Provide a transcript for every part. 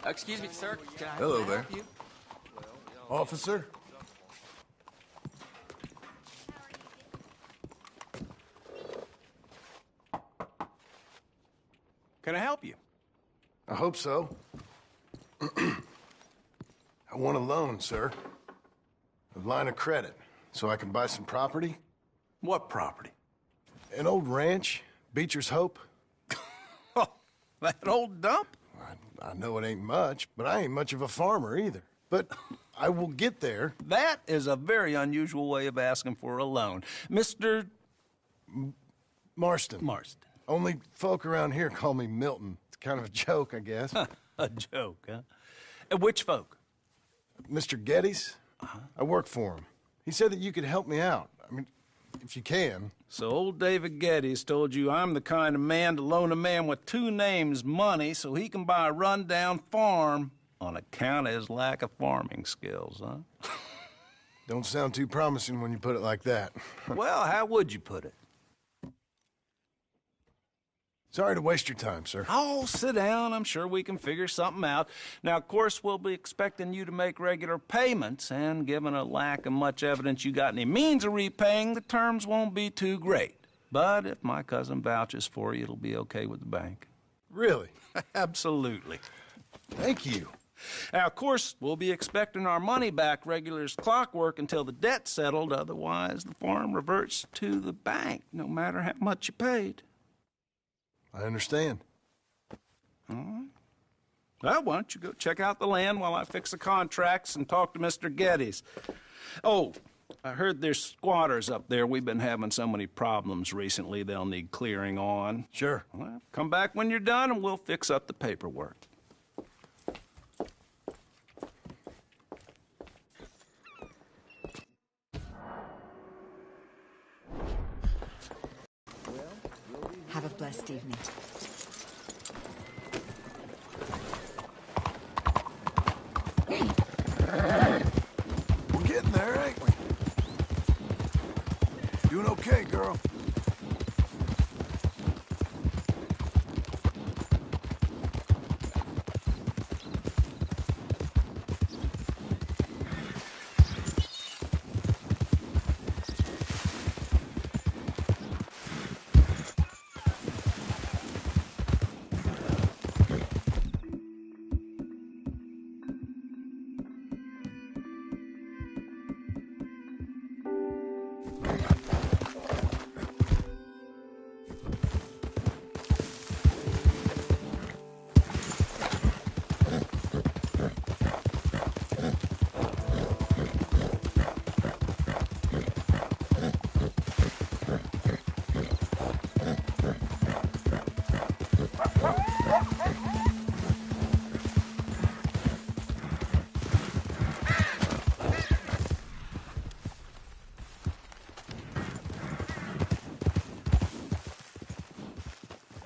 Excuse me, sir. Hello can I there. help you? Officer? Can I help you? I hope so. I want a loan, sir. A line of credit, so I can buy some property. What property? An old ranch, Beecher's Hope. Oh, that old dump? I know it ain't much, but I ain't much of a farmer either. But I will get there. That is a very unusual way of asking for a loan. Mr. Marston. Marston. Only folk around here call me Milton. It's kind of a joke, I guess. A joke, huh? Which folk? Mr. Geddes? I work for him. He said that you could help me out. I mean, if you can. So old David Geddes told you I'm the kind of man to loan a man with two names money so he can buy a rundown farm on account of his lack of farming skills, huh? Don't sound too promising when you put it like that. Well, how would you put it? Sorry to waste your time, sir. Oh, sit down. I'm sure we can figure something out. Now, of course, we'll be expecting you to make regular payments, and given a lack of much evidence you got any means of repaying, the terms won't be too great. But if my cousin vouches for you, it'll be okay with the bank. Really? Absolutely. Thank you. Now, of course, we'll be expecting our money back regular as clockwork until the debt's settled. Otherwise, the farm reverts to the bank, no matter how much you paid. I understand. All right. Well, why don't you go check out the land while I fix the contracts and talk to Mr. Geddes. Oh, I heard there's squatters up there. We've been having so many problems recently, they'll need clearing on. Sure. Well, come back when you're done and we'll fix up the paperwork. Have a blessed evening. We're getting there, ain't we? Doing okay, girl.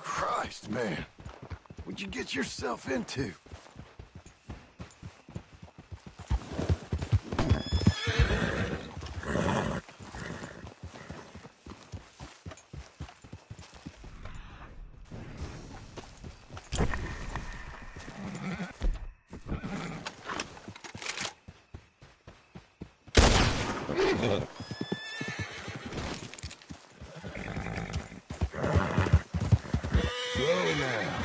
Christ, man. What'd you get yourself into? Slow now.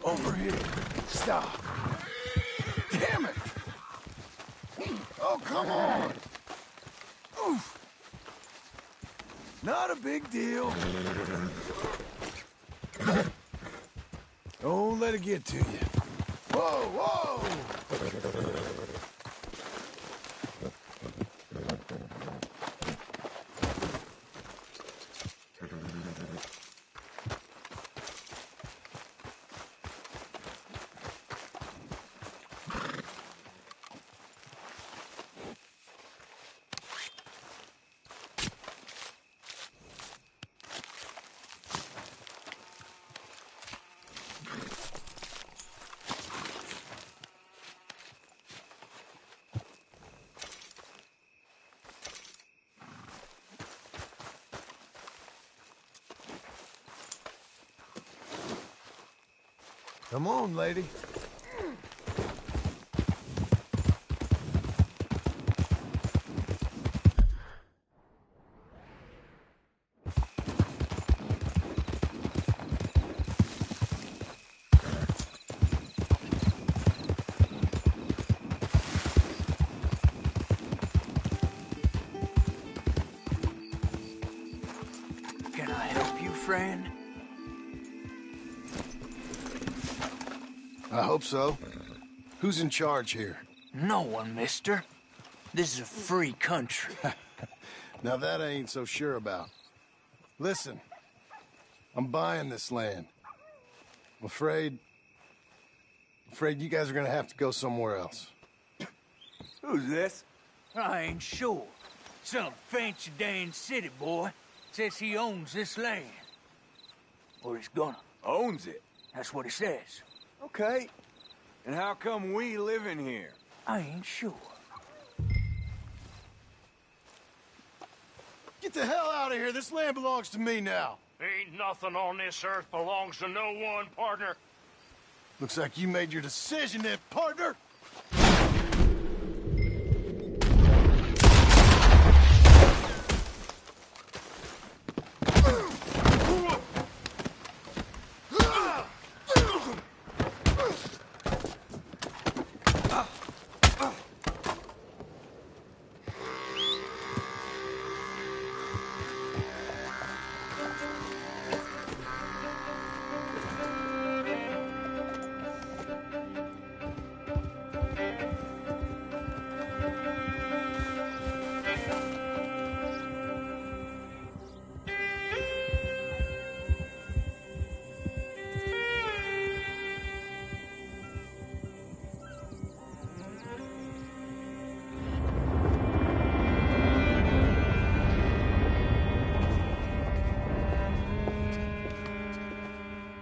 Over here. Stop. Damn it. Oh, come on. Oof. Not a big deal. Don't let it get to you. Whoa, whoa. Come on, lady. Can I help you, friend? I hope so. Who's in charge here? No one, mister. This is a free country. Now that I ain't so sure about. Listen, I'm buying this land. I'm afraid you guys are gonna have to go somewhere else. Who's this? I ain't sure. Some fancy Dan city boy says he owns this land. Or he's gonna. Owns it? That's what he says. Okay. And how come we live in here? I ain't sure. Get the hell out of here. This land belongs to me now. Ain't nothing on this earth belongs to no one, partner. Looks like you made your decision then, partner.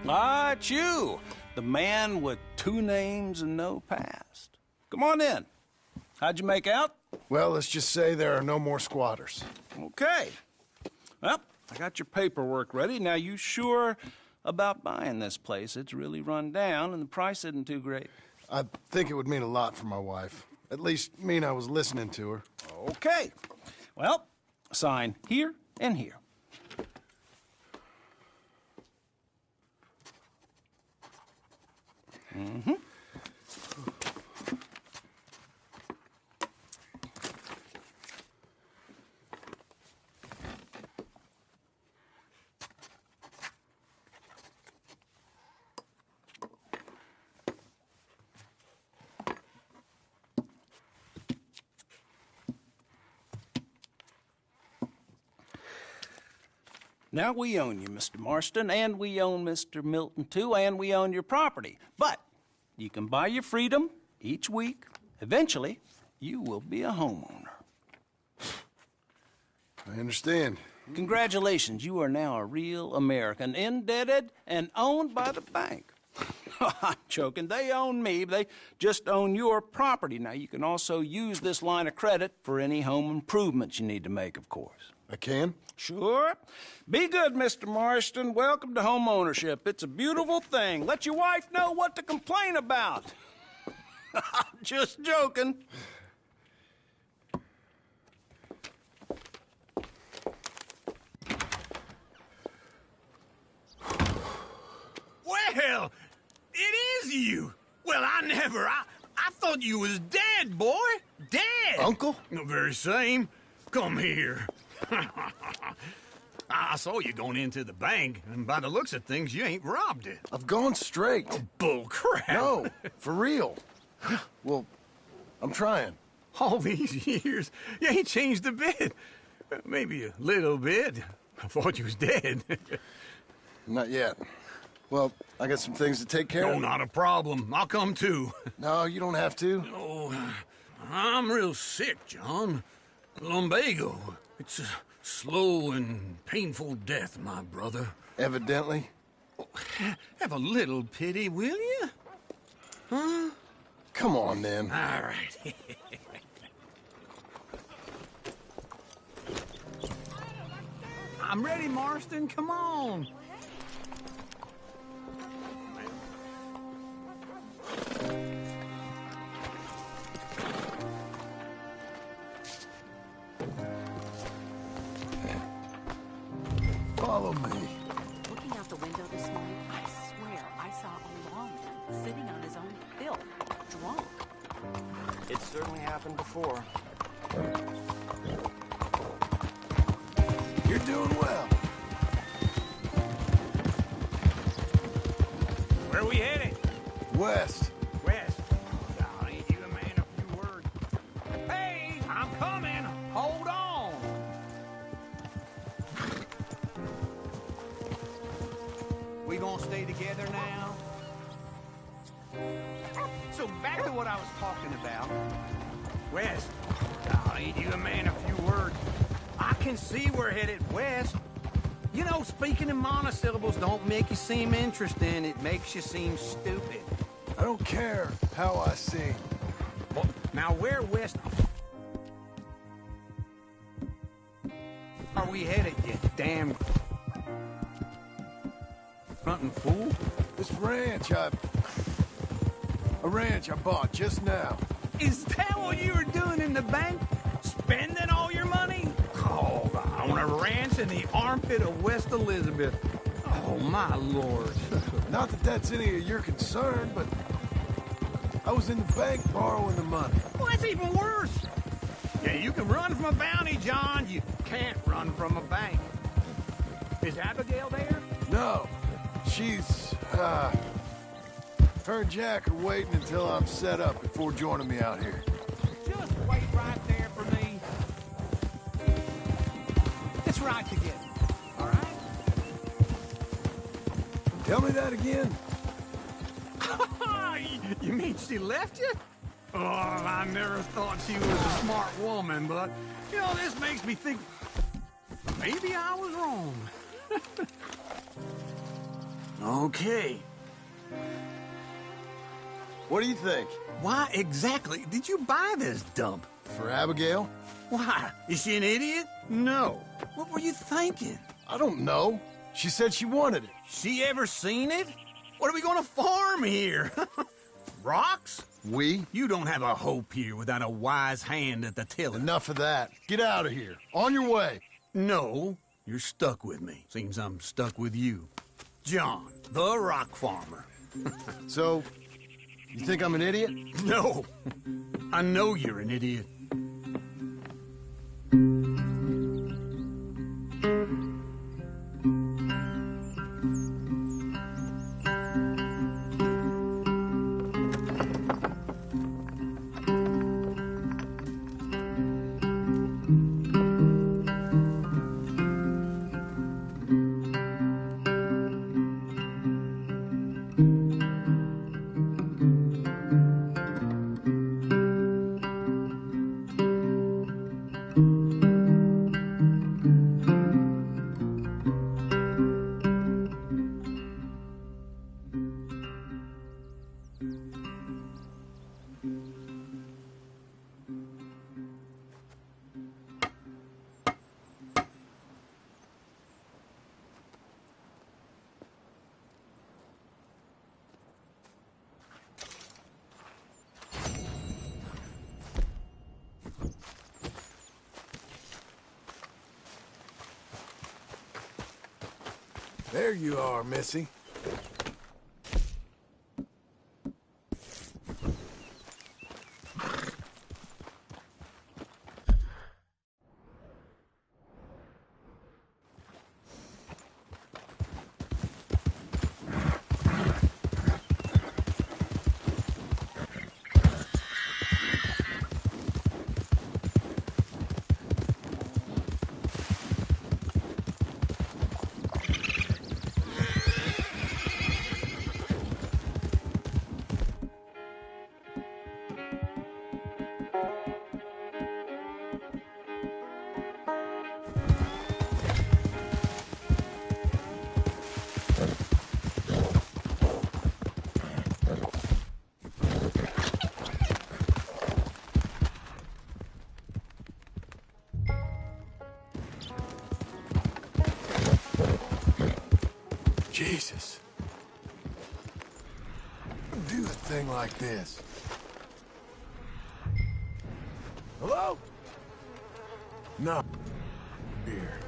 Ah, it's you, the man with 2 names and no past. Come on in. How'd you make out? Well, let's just say there are no more squatters. Okay. Well, I got your paperwork ready. Now, you sure about buying this place? It's really run down, and the price isn't too great. I think it would mean a lot for my wife. At least mean I was listening to her. Okay. Well, sign here and here. Mm-hmm. Now, we own you, Mr. Marston, and we own Mr. Milton, too, and we own your property. But you can buy your freedom each week. Eventually, you will be a homeowner. I understand. Congratulations, you are now a real American, indebted and owned by the bank. I'm joking. They own me. They just own your property. Now, you can also use this line of credit for any home improvements you need to make, of course. I can? Sure. Be good, Mr. Marston. Welcome to home ownership. It's a beautiful thing. Let your wife know what to complain about. Just joking. Well, it is you. Well, I thought you was dead, boy. Dead. Uncle? The very same. Come here. I saw you going into the bank, and by the looks of things, you ain't robbed it. I've gone straight. Bull crap. No, for real. Well, I'm trying. All these years, you ain't changed a bit. Maybe a little bit. I thought you was dead. Not yet. Well, I got some things to take care No, of. not a problem. I'll come too. No, you don't have to. Oh, I'm real sick, John. Lumbago. It's a slow and painful death, my brother. Evidently. Have a little pity, will you? Huh? Come on, then. All right. I'm ready, Marston. Come on. It's certainly happened before. You're doing well. Where are we headed? West. West. Oh, ain't you a man of few words? Hey, I'm coming. Hold on. We gonna stay together now? So back to what I was talking about. West. Oh, ain't you a man of few words? I can see we're headed west. You know, speaking in monosyllables don't make you seem interesting. It makes you seem stupid. I don't care how I sing. Well, now where west are we headed, you damn frontin' fool? This ranch a ranch I bought just now. Is that what you were doing in the bank? Spending all your money? Oh, on a ranch in the armpit of West Elizabeth. Oh, my lord. Not that that's any of your concern, but I was in the bank borrowing the money. Well, that's even worse. Yeah, you can run from a bounty, John. You can't run from a bank. Is Abigail there? No, she's, her and Jack are waiting until I'm set up before joining me out here. Just wait right there for me. Let's ride together, all right? Tell me that again? You mean she left you? Oh, I never thought she was a smart woman, but, you know, this makes me think maybe I was wrong. Okay. What do you think? Why exactly did you buy this dump? For Abigail? Why? Is she an idiot? No. What were you thinking? I don't know. She said she wanted it. She ever seen it? What are we gonna farm here? Rocks? We? You don't have a hope here without a wise hand at the tiller. Enough of that. Get out of here. On your way. No, you're stuck with me. Seems I'm stuck with you. John, the rock farmer. So, you think I'm an idiot? No, I know you're an idiot. There you are, Missy. Jesus. Do a thing like this. Hello? No. Beer.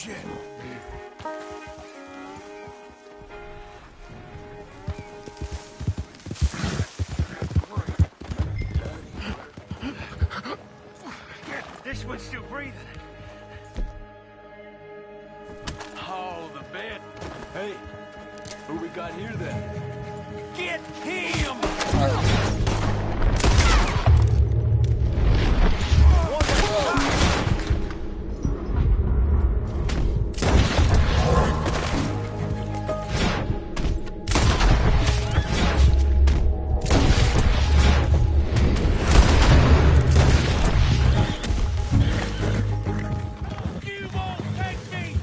shit. This one's still breathing. Oh, the bed. Hey, who we got here then? Get him! You won't take me!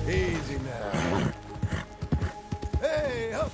Easy now. Hey, up.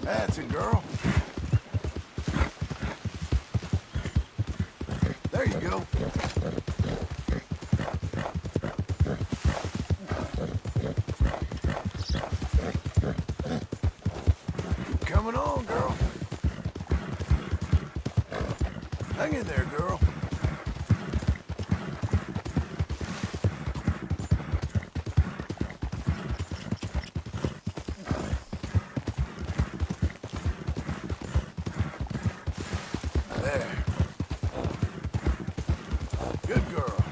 That's it, girl. There you go. Coming on, girl. Hang in there, girl. Good girl.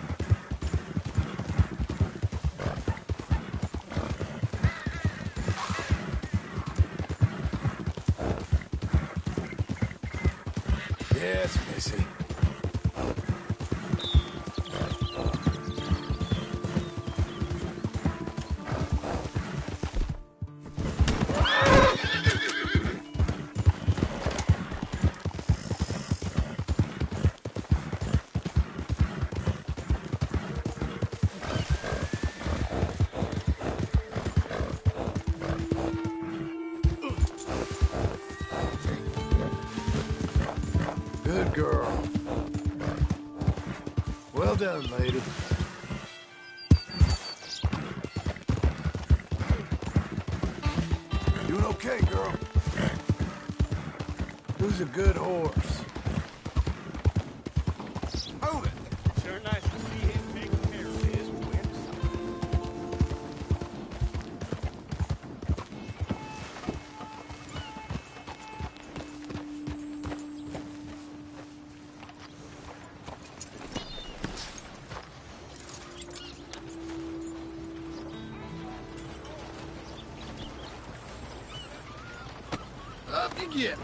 Yes, Missy. Good girl. Well done, lady. Doing okay, girl. Who's a good horse? Hold it. Sure nice to see him taking care of his whips. Up you get.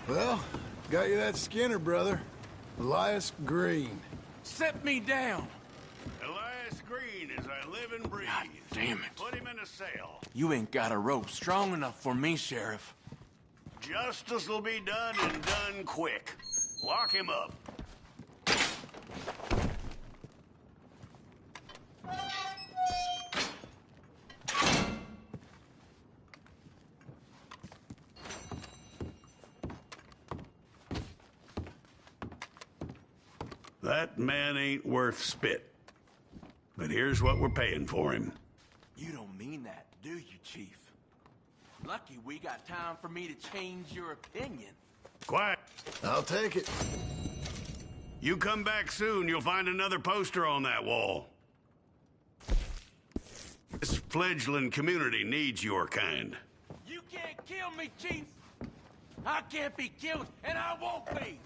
Well, got you that Skinner, brother. Elias Green. Set me down. Elias Green, as I live and breathe. God damn it. Put him in a cell. You ain't got a rope strong enough for me, Sheriff. Justice will be done and done quick. Lock him up. That man ain't worth spit. But here's what we're paying for him. You don't mean that, do you, Chief? Lucky we got time for me to change your opinion. Quiet. I'll take it. You come back soon, you'll find another poster on that wall. This fledgling community needs your kind. You can't kill me, Chief! I can't be killed, and I won't be!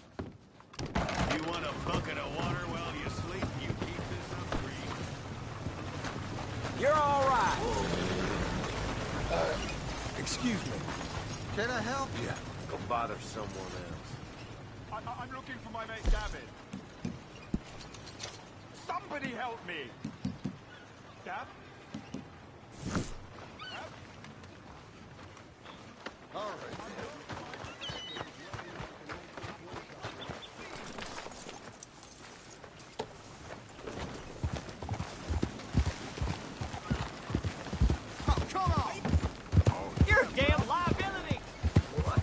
You want a bucket of water while you sleep? You keep this up, Green. You're all right. Excuse me. Can I help you? Go bother someone else. I'm looking for my mate Gavin. Somebody help me! Gav? All right.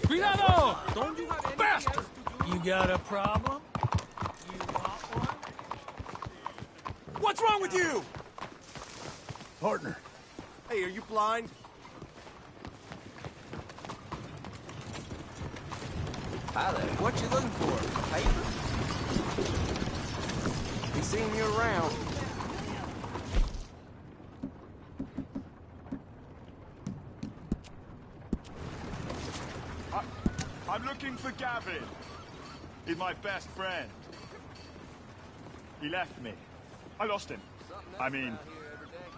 Cuidado! Don't you have any bastard! You got a problem? You want one? What's wrong with you? Partner. Hey, are you blind? Hi there. What you looking for? Paper? We seen you around. I'm looking for Gavin. He's my best friend. He left me. I lost him. I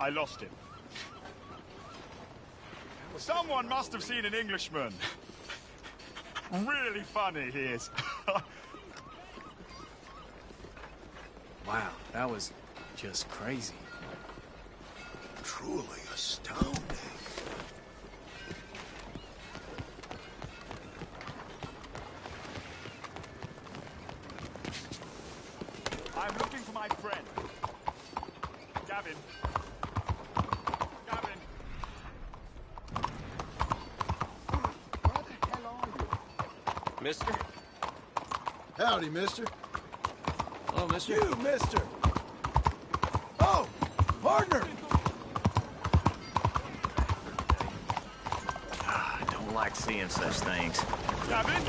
lost him. Someone must have seen an Englishman. Really funny he is. Wow, that was just crazy. Truly astounding. I'm looking for my friend. Gavin. Gavin. Where the hell are you? Mister? Howdy, mister. Hello, mister. You, mister. Oh, partner. I don't like seeing such things. Gavin?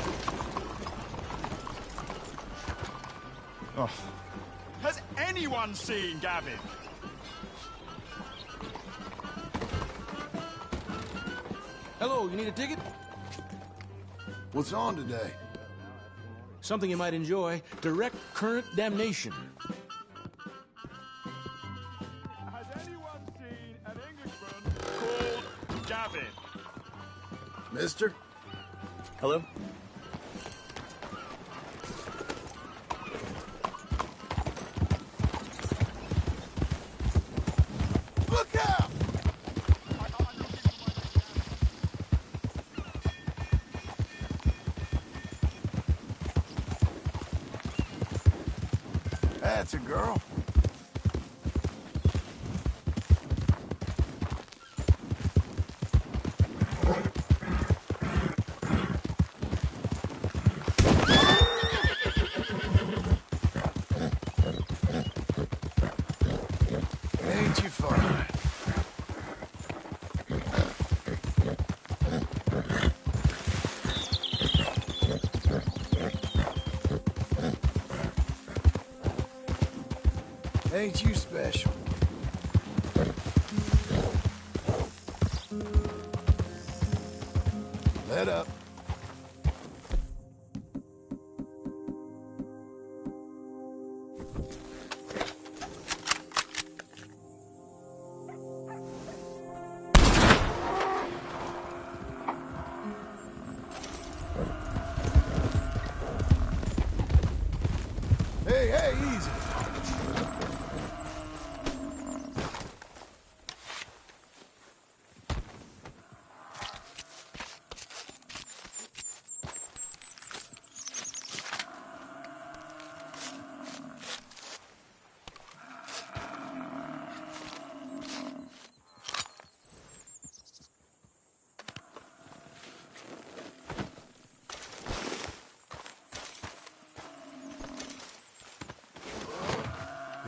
Oh. Has anyone seen Gavin? Hello, you need a ticket? What's on today? Something you might enjoy. Direct current damnation. Has anyone seen an Englishman called Gavin? Mister? Hello? Look out! That's a girl. Ain't you fine? Ain't you special? Let up. Hey, hey, easy.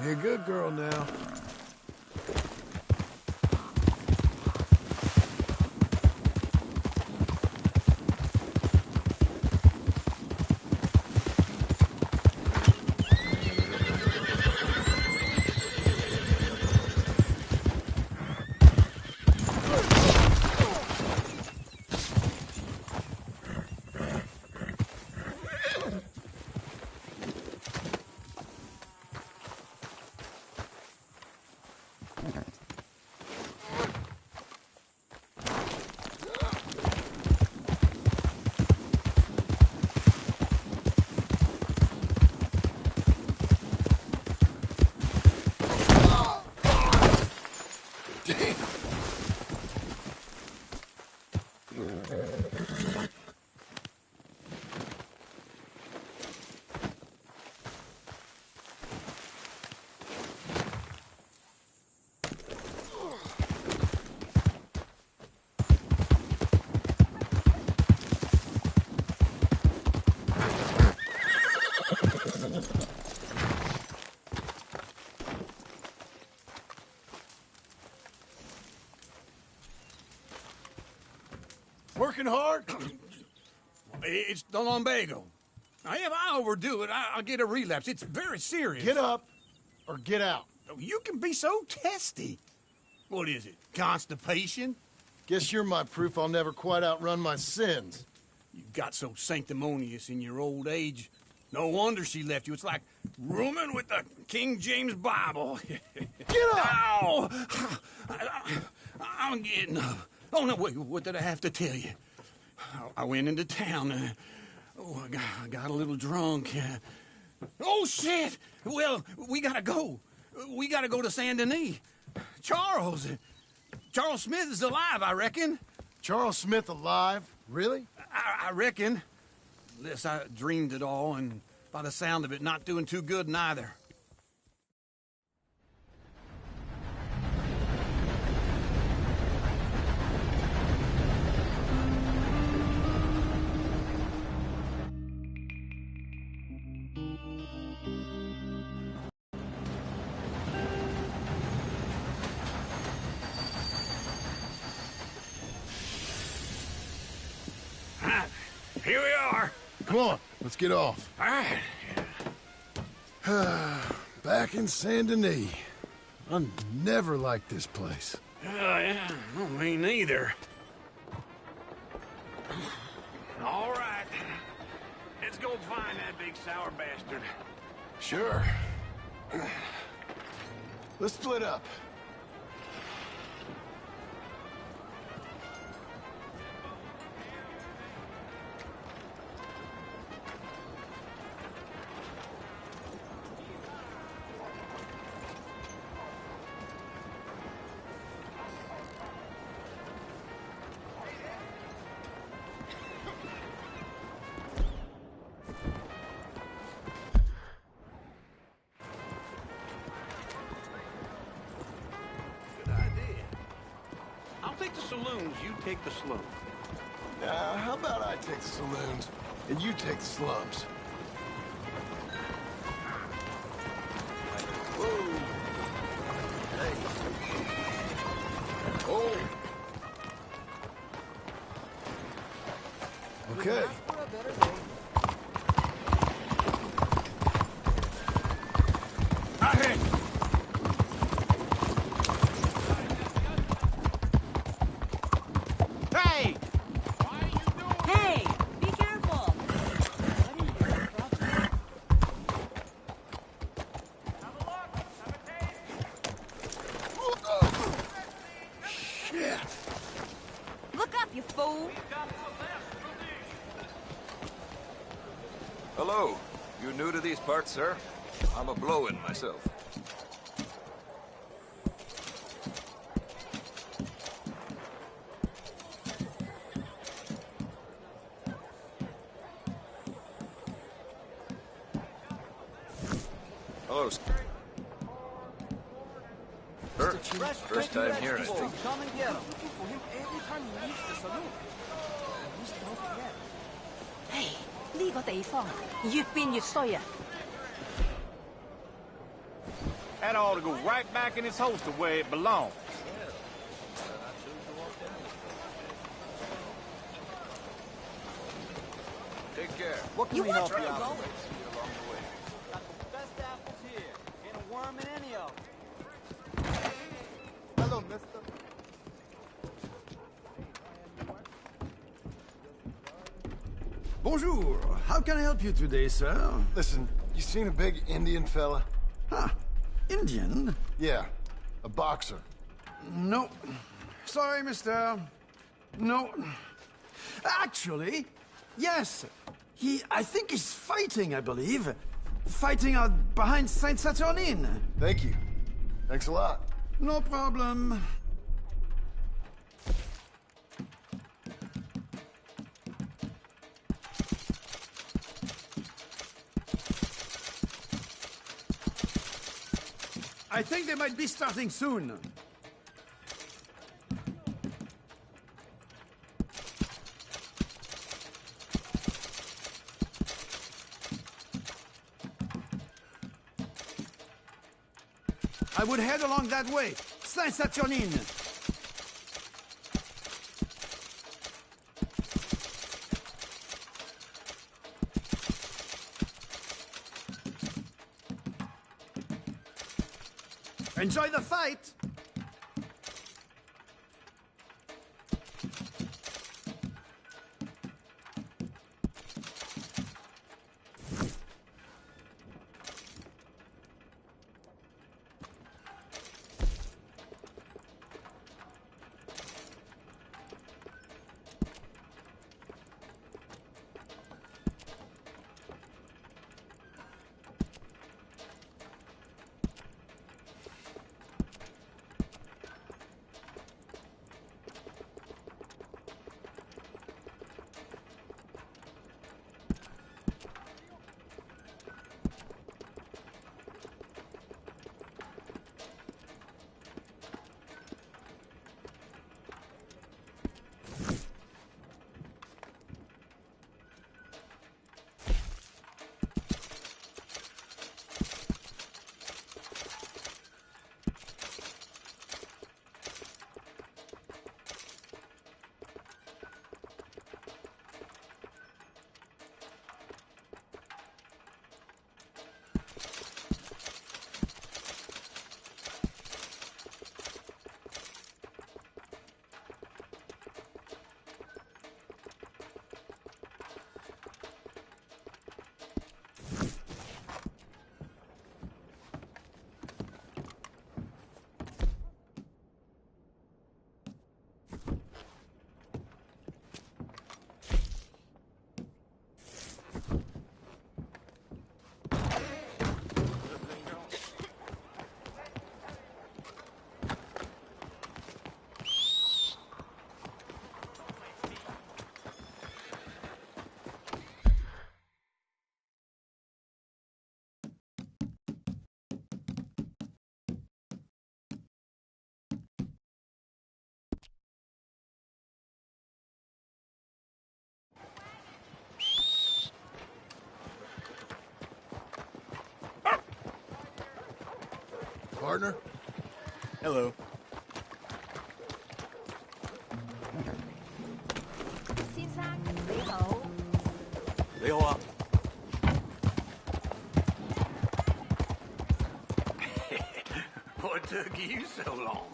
You're a good girl now. Working hard? It's the lumbago. Now, if I overdo it, I'll get a relapse. It's very serious. Get up or get out. You can be so testy. What is it? Constipation? Guess you're my proof I'll never quite outrun my sins. You got so sanctimonious in your old age. No wonder she left you. It's like rooming with the King James Bible. Get up! Ow! I'm getting up. Oh, no, wait, what did I have to tell you? I went into town. I got a little drunk. Oh, shit! Well, we gotta go. We gotta go to Saint Denis. Charles Smith is alive, I reckon. Charles Smith alive? Really? I reckon. Unless I dreamed it all, and by the sound of it, not doing too good neither. Here we are. Come on, let's get off. All right. Back in Saint Denis. I never liked this place. Yeah, me neither. All right. Let's go find that big sour bastard. Sure. Let's split up. Saloons, you take the slums. How about I take the saloons, and you take the slums? Whoa! Hey! Oh! Okay. Hello. You new to these parts, sir? I'm a blow-in myself. Hello, sir. First time here, I think. Come and get him. Looking for him every time he leaves the saloon. He's no get. 唉，呢個地方越變越衰啊！ That ought to go right back in its holster where it belongs. Take care. What can You we want help you to out go? with? See you along the way. Got the best apples here. Ain't a worm in any of them. Hello, mister. Bonjour. How can I help you today, sir? Listen, you seen a big Indian fella? Huh. Indian? Yeah, a boxer. No. Sorry, mister. No. Actually, yes. I think he's fighting, I believe. Fighting out behind Saint Saturnine. Thank you. Thanks a lot. No problem. I think they might be starting soon. I would head along that way. Saint Saturnine. Enjoy the fight! partner. Hello. 先生，你好。你好啊。What took you so long?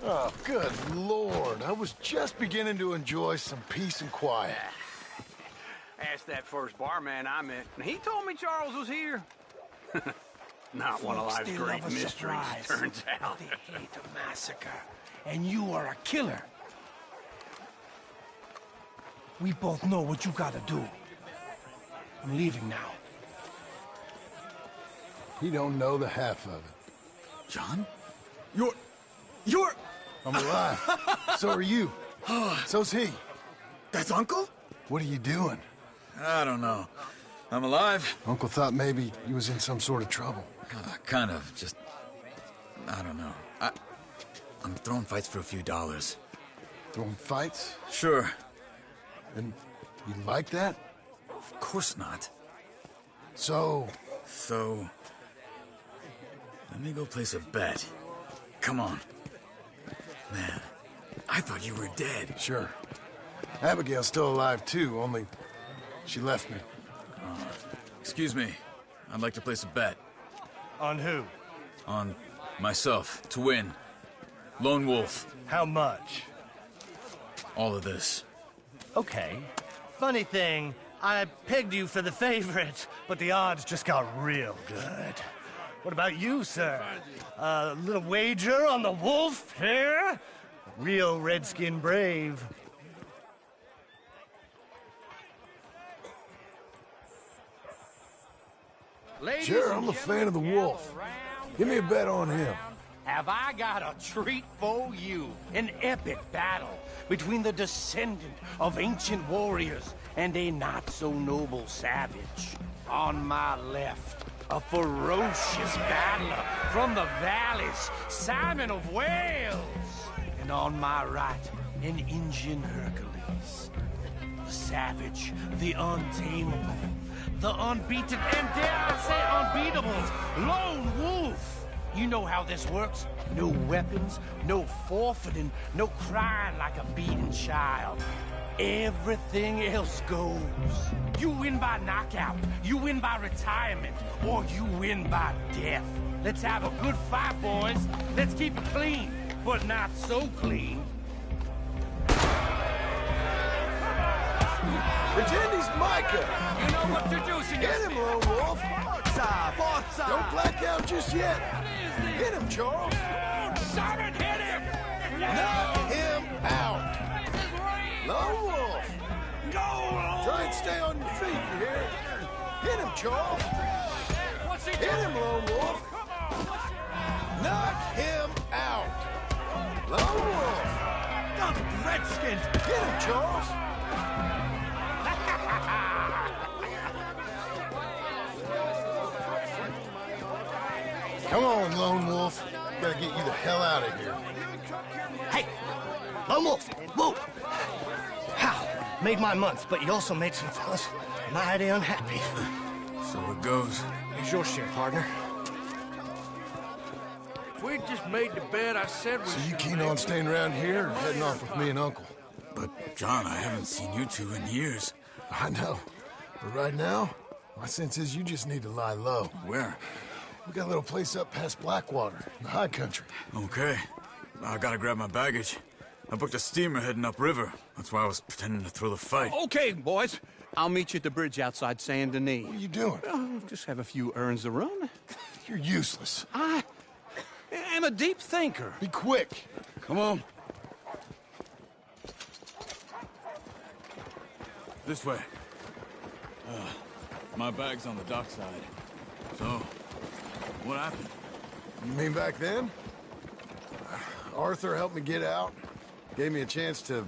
Oh, good Lord. I was just beginning to enjoy some peace and quiet. Asked that first barman I met, and he told me Charles was here. Not one of life's great mysteries, turns out. They hate a massacre, and you are a killer. We both know what you gotta do. I'm leaving now. He don't know the half of it. John? You're... I'm alive. So are you. So's he. That's Uncle? What are you doing? I don't know. I'm alive. Uncle thought maybe he was in some sort of trouble. Kind of. Just... I don't know. I'm throwing fights for a few dollars. Throwing fights? Sure. And you like that? Of course not. So... Let me go place a bet. Come on. Man, I thought you were dead. Sure. Abigail's still alive, too, only she left me. Excuse me. I'd like to place a bet. On who? On myself, to win. Lone Wolf. How much? All of this. Okay. Funny thing, I pegged you for the favorite, but the odds just got real good. What about you, sir? A little wager on the wolf here? Real redskin brave. Sure, I'm a fan of the wolf. Give me a bet on him. Have I got a treat for you? An epic battle between the descendant of ancient warriors and a not-so-noble savage. On my left, a ferocious battler from the valleys, Simon of Wales. And on my right, an Indian Hercules. The savage, the untamable, the unbeaten, and dare I say unbeatable, Lone Wolf. You know how this works. No weapons, no forfeiting, no crying like a beaten child. Everything else goes. You win by knockout, you win by retirement, or you win by death. Let's have a good fight, boys. Let's keep it clean, but not so clean. Pretend he's Micah. You know what to do, senor. Get him, Lone Wolf. Forza, forza. Don't black out just yet. Hit him, Charles. Simon, hit him. Knock him out. Lone Wolf. Go, Lone. Try and stay on your feet, you hear? Hit him, Charles. What's he Hit him, Lone Wolf. Knock him out. Lone Wolf. Dumb redskins. Hit him, Charles. Come on, Lone Wolf. Gotta get you the hell out of here. Hey! Lone Wolf! Whoa! How? Made my month, but you also made some fellas mighty unhappy. So it goes. Here's your share, partner. If we just made the bet I said we So you keen on staying around here or heading off with me and Uncle? But, John, I haven't seen you two in years. I know. But right now, my sense is you just need to lie low. Where? We got a little place up past Blackwater, in the high country. Okay. I gotta grab my baggage. I booked a steamer heading upriver. That's why I was pretending to throw the fight. Okay, boys. I'll meet you at the bridge outside Saint Denis. What are you doing? Just have a few errands to run. You're useless. I am a deep thinker. Be quick. Come on. This way. My bag's on the dockside. So, what happened? You mean back then? Arthur helped me get out. Gave me a chance to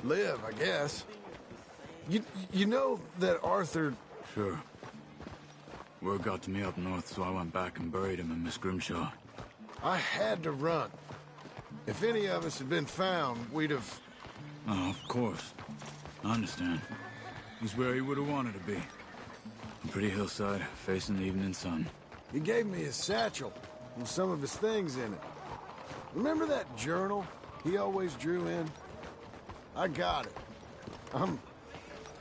live, I guess. You know that Arthur... Sure. Word got to me up north, so I went back and buried him in Miss Grimshaw. I had to run. If any of us had been found, we'd have... Oh, of course. I understand. He's where he would have wanted to be. A pretty hillside, facing the evening sun. He gave me his satchel. with some of his things in it. Remember that journal he always drew in? I got it. I'm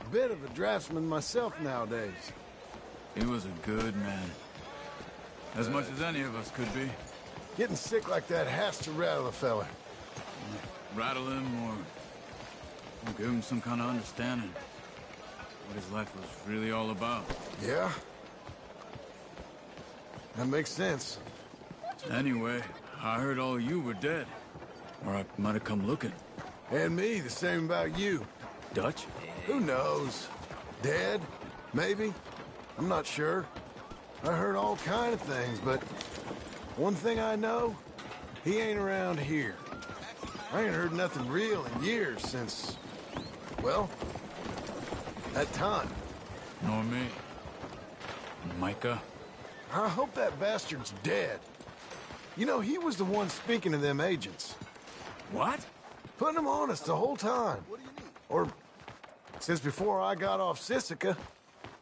a bit of a draftsman myself nowadays. He was a good man. As much as any of us could be. Getting sick like that has to rattle a fella. Rattle him or give him some kind of understanding. What his life was really all about. Yeah? That makes sense. Anyway, I heard all you were dead. Or I might have come looking. And me, the same about you. Dutch? Who knows? Dead? Maybe? I'm not sure. I heard all kind of things, but one thing I know, he ain't around here. I ain't heard nothing real in years since, well, that time. Nor me. Micah? I hope that bastard's dead. You know, he was the one speaking to them agents. What? Putting them on us the whole time. Or since before I got off Sisika.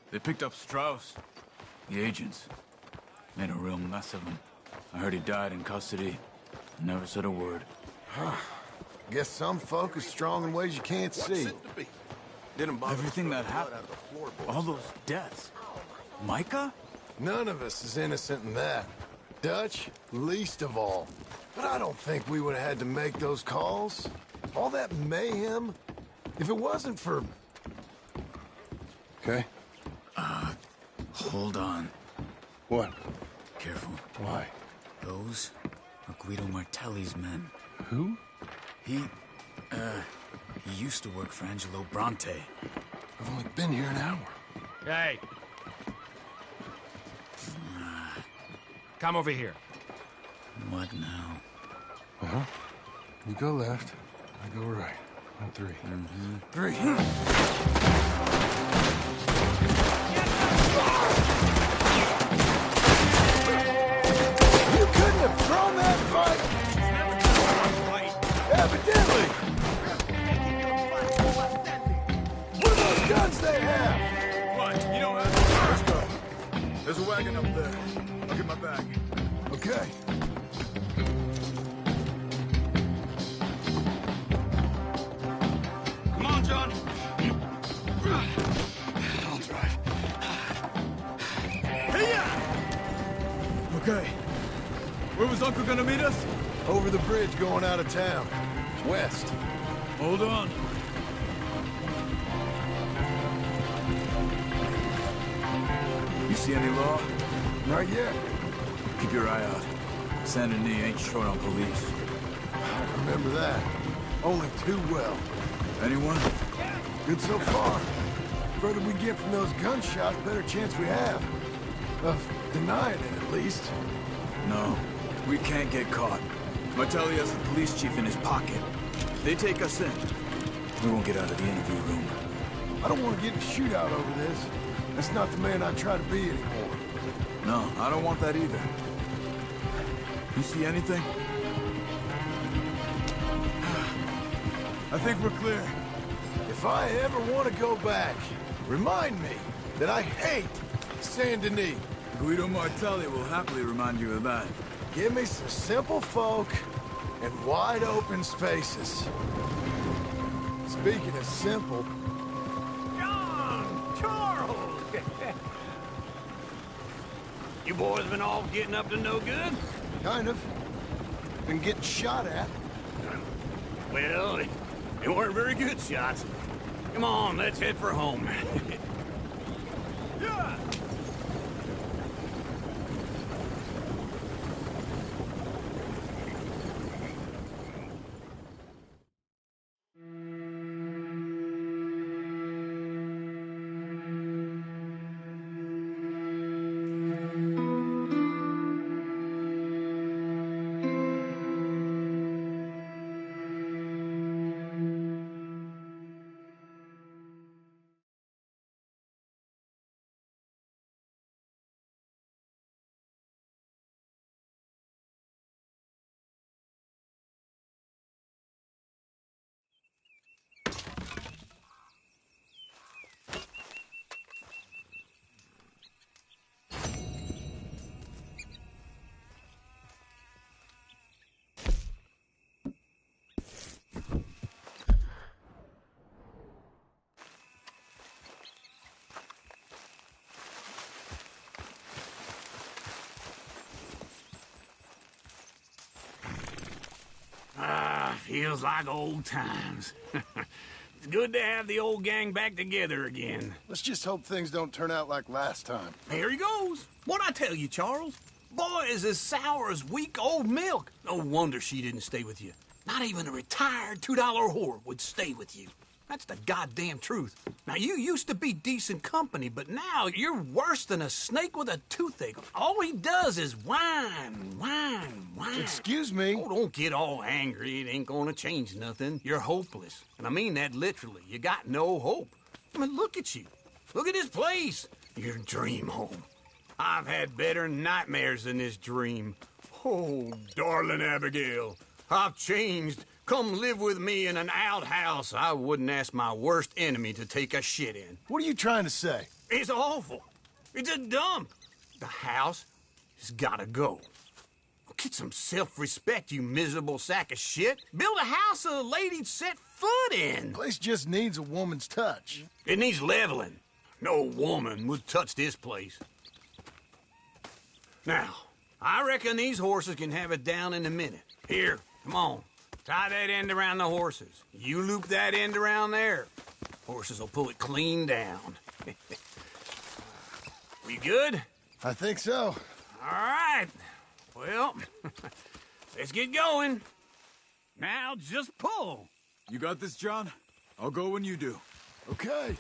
They picked up Strauss. The agents. Made a real mess of him. I heard he died in custody. Never said a word. Guess some folk is strong in ways you can't see. Everything that happened. All those deaths. Micah? None of us is innocent in that. Dutch, least of all. But I don't think we would have had to make those calls. All that mayhem. If it wasn't for... Okay. Hold on. What? Careful. Why? Those are Guido Martelli's men. Who? He used to work for Angelo Bronte. I've only been here an hour. Hey. Come over here. What now? Uh-huh. You go left, I go right. On three. Mm-hmm. Three. You couldn't have thrown that fight! Evidently! What are those guns they have? What? You don't have... Let's go. There's a wagon up there. I'll get my bag. Okay. Come on, John. I'll drive. Okay. Where was Uncle gonna meet us? Over the bridge going out of town. West. Hold on. You see any law? Not yet. Keep your eye out. Saint Denis ain't short on police. I remember that. Only too well. Anyone? Good so far. Further we get from those gunshots, better chance we have. Of denying it, at least. No. We can't get caught. Martelli has the police chief in his pocket. They take us in. We won't get out of the interview room. I don't want to get in a shootout over this. That's not the man I try to be anymore. No, I don't want that either. You see anything? I think we're clear. If I ever want to go back, remind me that I hate Saint Denis. Guido Martelli will happily remind you of that. Give me some simple folk and wide open spaces. Speaking of simple... John! Charles! You boys been all getting up to no good? Kind of. Been getting shot at. Well, they weren't very good shots. Come on, let's head for home. Feels like old times. It's good to have the old gang back together again. Let's just hope things don't turn out like last time. Here he goes. What'd I tell you, Charles? Boy is as sour as week-old milk. No wonder she didn't stay with you. Not even a retired $2 whore would stay with you. That's the goddamn truth. Now, you used to be decent company, but now you're worse than a snake with a toothache. All he does is whine. Excuse me? Oh, don't get all angry. It ain't gonna change nothing. You're hopeless. And I mean that literally. You got no hope. I mean, look at you. Look at this place. Your dream home. I've had better nightmares than this dream. Oh, darling Abigail, I've changed. Come live with me in an outhouse I wouldn't ask my worst enemy to take a shit in. What are you trying to say? It's awful. It's a dump. The house has gotta go. Get some self-respect, you miserable sack of shit. Build a house a lady'd set foot in. The place just needs a woman's touch. It needs leveling. No woman would touch this place. Now, I reckon these horses can have it down in a minute. Here, come on. Tie that end around the horses. You loop that end around there. Horses will pull it clean down. We good? I think so. All right. Well, let's get going. Now just pull. You got this, John? I'll go when you do. Okay.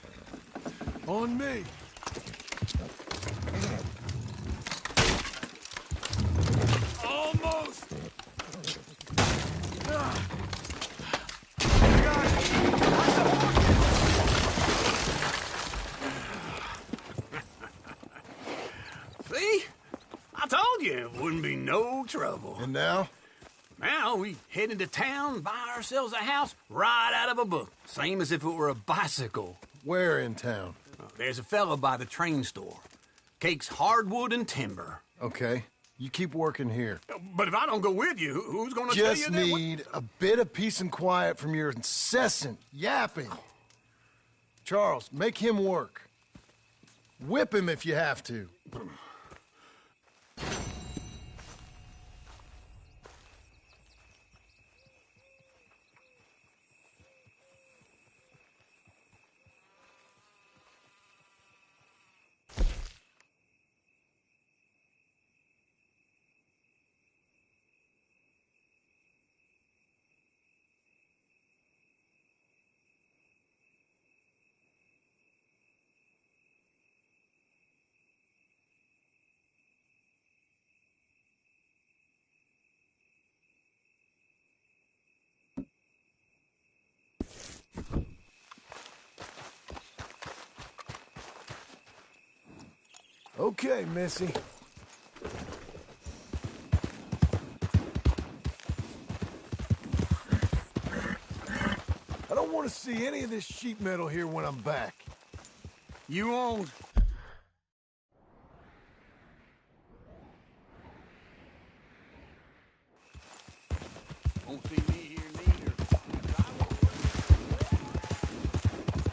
On me. Almost! See? I told you it wouldn't be no trouble. And now? Now we head into town, buy ourselves a house right out of a book. Same as if it were a bicycle. Where in town? There's a fella by the train store. Cakes hardwood and timber. Okay. You keep working here. But if I don't go with you, who's gonna tell you Just that? need a bit of peace and quiet from your incessant yapping. Charles, make him work. Whip him if you have to. Okay, Missy. I don't want to see any of this sheet metal here when I'm back. You won't. Won't see me here neither.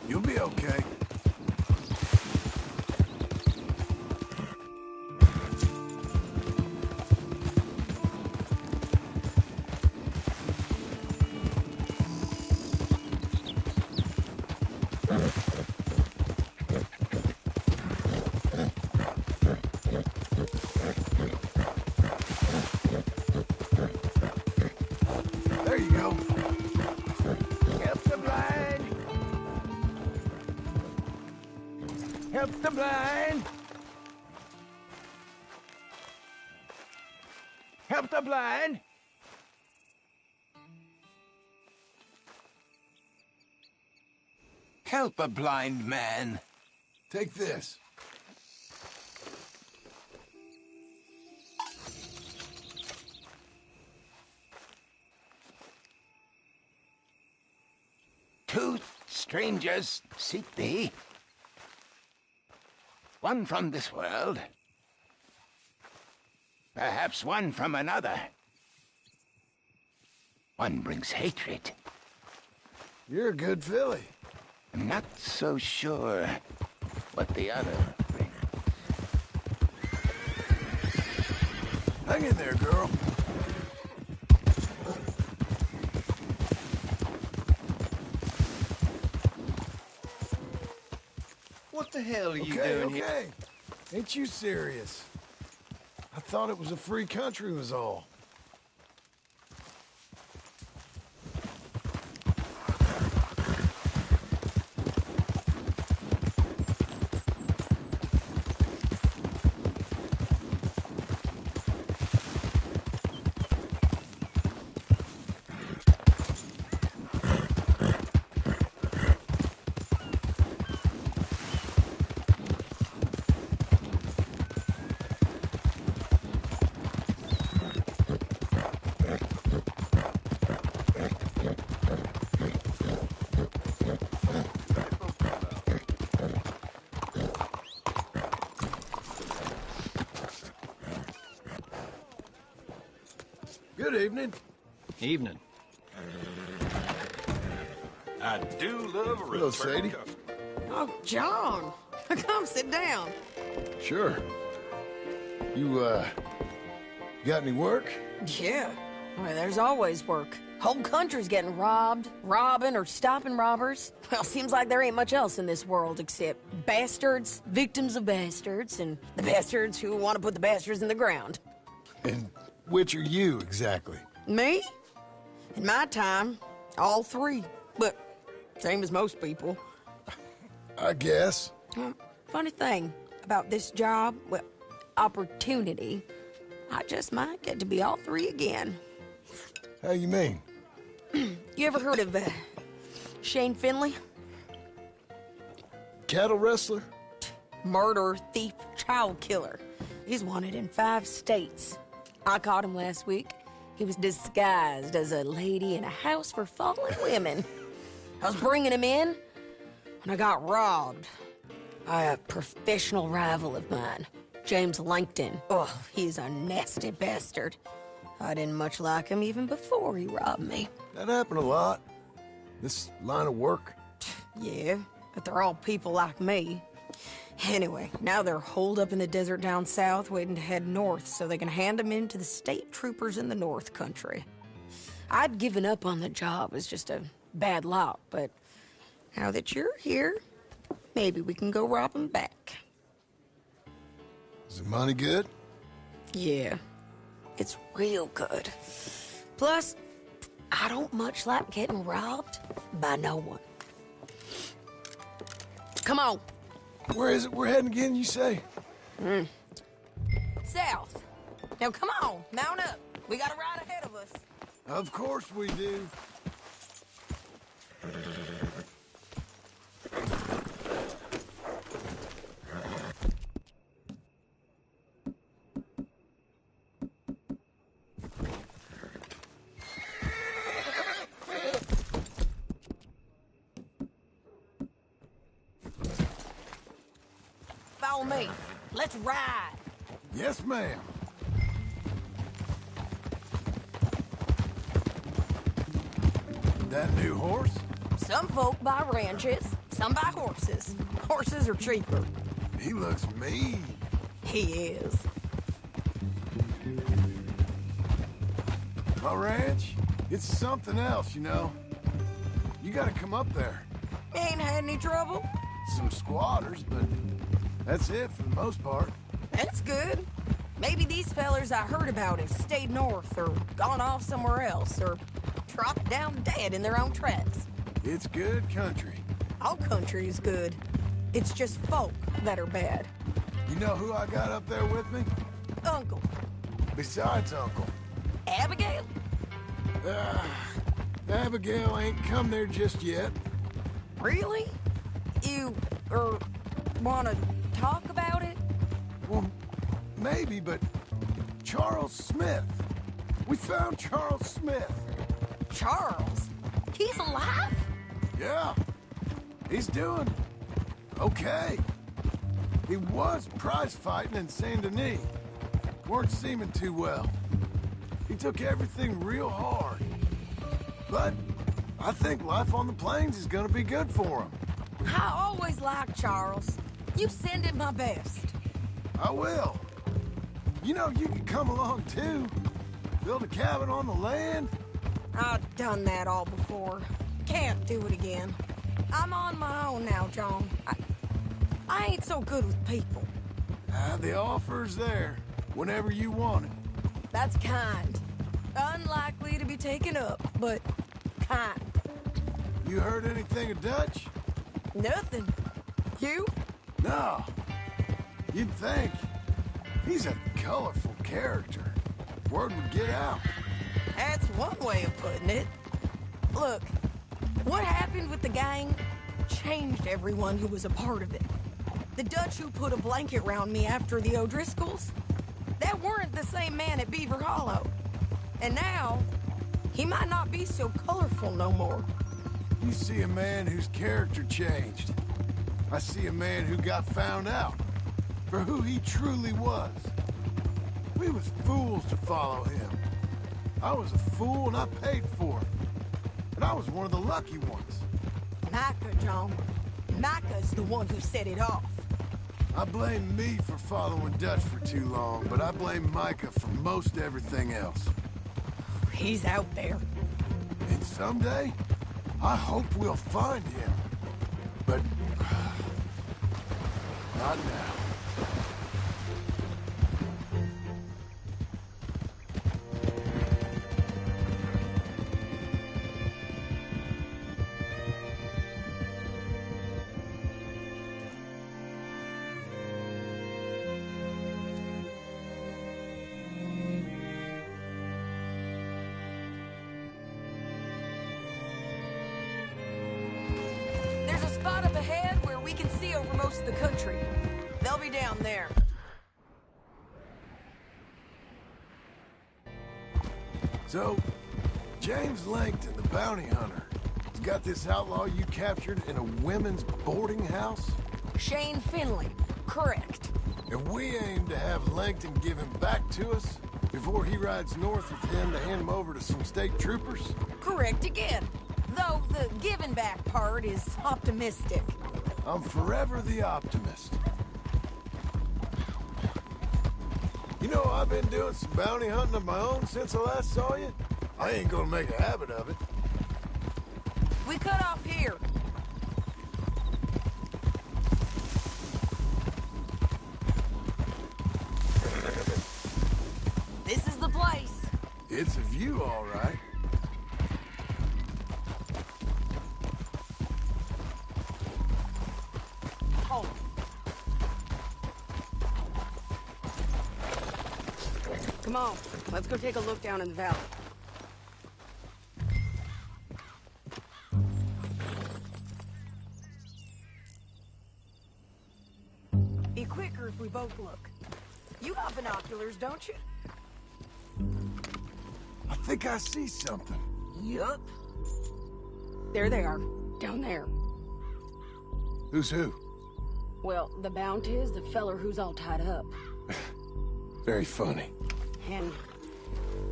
You'll be okay. There you go. Help the blind. Help the blind. Help the blind. Help a blind man. Take this. Two strangers seek thee. One from this world. Perhaps one from another. One brings hatred. You're a good filly. I'm not so sure what the other brings. Hang in there, girl. What the hell are you Okay, doing here? okay. Ain't you serious? I thought it was a free country was all. Good evening. Evening. I do love a Hello, return Sadie. customer. Oh, John. Come sit down. Sure. You, got any work? Yeah. Well, there's always work. Whole country's getting robbed, robbing, or stopping robbers. Well, seems like there ain't much else in this world except bastards, victims of bastards, and the bastards who want to put the bastards in the ground. And which are you, exactly? Me? In my time, all three. But same as most people. I guess. Funny thing about this job, well, opportunity, I just might get to be all three again. How you mean? You ever heard of Shane Finley? Cattle wrestler? Murderer, thief, child killer. He's wanted in 5 states. I caught him last week. He was disguised as a lady in a house for fallen women. I was bringing him in when I got robbed by a professional rival of mine, James Langton. Oh, he's a nasty bastard. I didn't much like him even before he robbed me. That happened a lot. This line of work. Yeah, but they're all people like me. Anyway, now they're holed up in the desert down south, waiting to head north so they can hand them in to the state troopers in the north country. I'd given up on the job as just a bad lot, but now that you're here, maybe we can go rob them back. Is the money good? Yeah, it's real good. Plus, I don't much like getting robbed by no one. Come on. Where is it we're heading again, you say? South. Now come on, mount up. We got a ride ahead of us. Of course we do. Follow me. Let's ride. Yes, ma'am. That new horse? Some folk buy ranches, some buy horses. Horses are cheaper. He looks mean. He is. My ranch, it's something else, you know. You gotta come up there. Ain't had any trouble? Some squatters, but that's it for the most part. That's good. Maybe these fellers I heard about have stayed north or gone off somewhere else or dropped down dead in their own tracks. It's good country. All country is good. It's just folk that are bad. You know who I got up there with me? Uncle. Besides Uncle. Abigail? Abigail ain't come there just yet. Really? You, wanna talk about it? Well, maybe, but Charles Smith. We found Charles Smith. Charles? He's alive? Yeah. He's doing okay. He was prize fighting in Saint Denis. Weren't seeming too well. He took everything real hard. But I think life on the plains is gonna be good for him. I always liked Charles. You send him my best. I will. You know, you can come along too. Build a cabin on the land. I've done that all before. Can't do it again. I'm on my own now, John. I ain't so good with people. The offer's there, whenever you want it. That's kind. Unlikely to be taken up, but kind. You heard anything of Dutch? Nothing. You? No. You'd think. He's a colorful character. Word would get out. That's one way of putting it. Look, what happened with the gang changed everyone who was a part of it. The Dutch who put a blanket round me after the O'Driscolls, that weren't the same man at Beaver Hollow. And now, he might not be so colorful no more. You see a man whose character changed. I see a man who got found out for who he truly was. We was fools to follow him. I was a fool and I paid for it. And I was one of the lucky ones. Micah, John. Micah's the one who set it off. I blame me for following Dutch for too long, but I blame Micah for most everything else. He's out there. And someday, I hope we'll find him. But... not now. There's a spot up ahead where we can see over most of the country. They'll be down there. So, James Langton, the bounty hunter, has got this outlaw you captured in a women's boarding house? Shane Finley. Correct. And we aim to have Langton give him back to us before he rides north with him to hand him over to some state troopers? Correct again. Though the giving back part is optimistic. I'm forever the optimist. You know, I've been doing some bounty hunting of my own since I last saw you. I ain't gonna make a habit of it. We cut off here. This is the place. It's a view, all right. Oh. Come on, let's go take a look down in the valley. Be quicker if we both look. You got binoculars, don't you? I think I see something. Yup. There they are, down there. Who's who? Well, the bounty is the feller who's all tied up. Very funny. And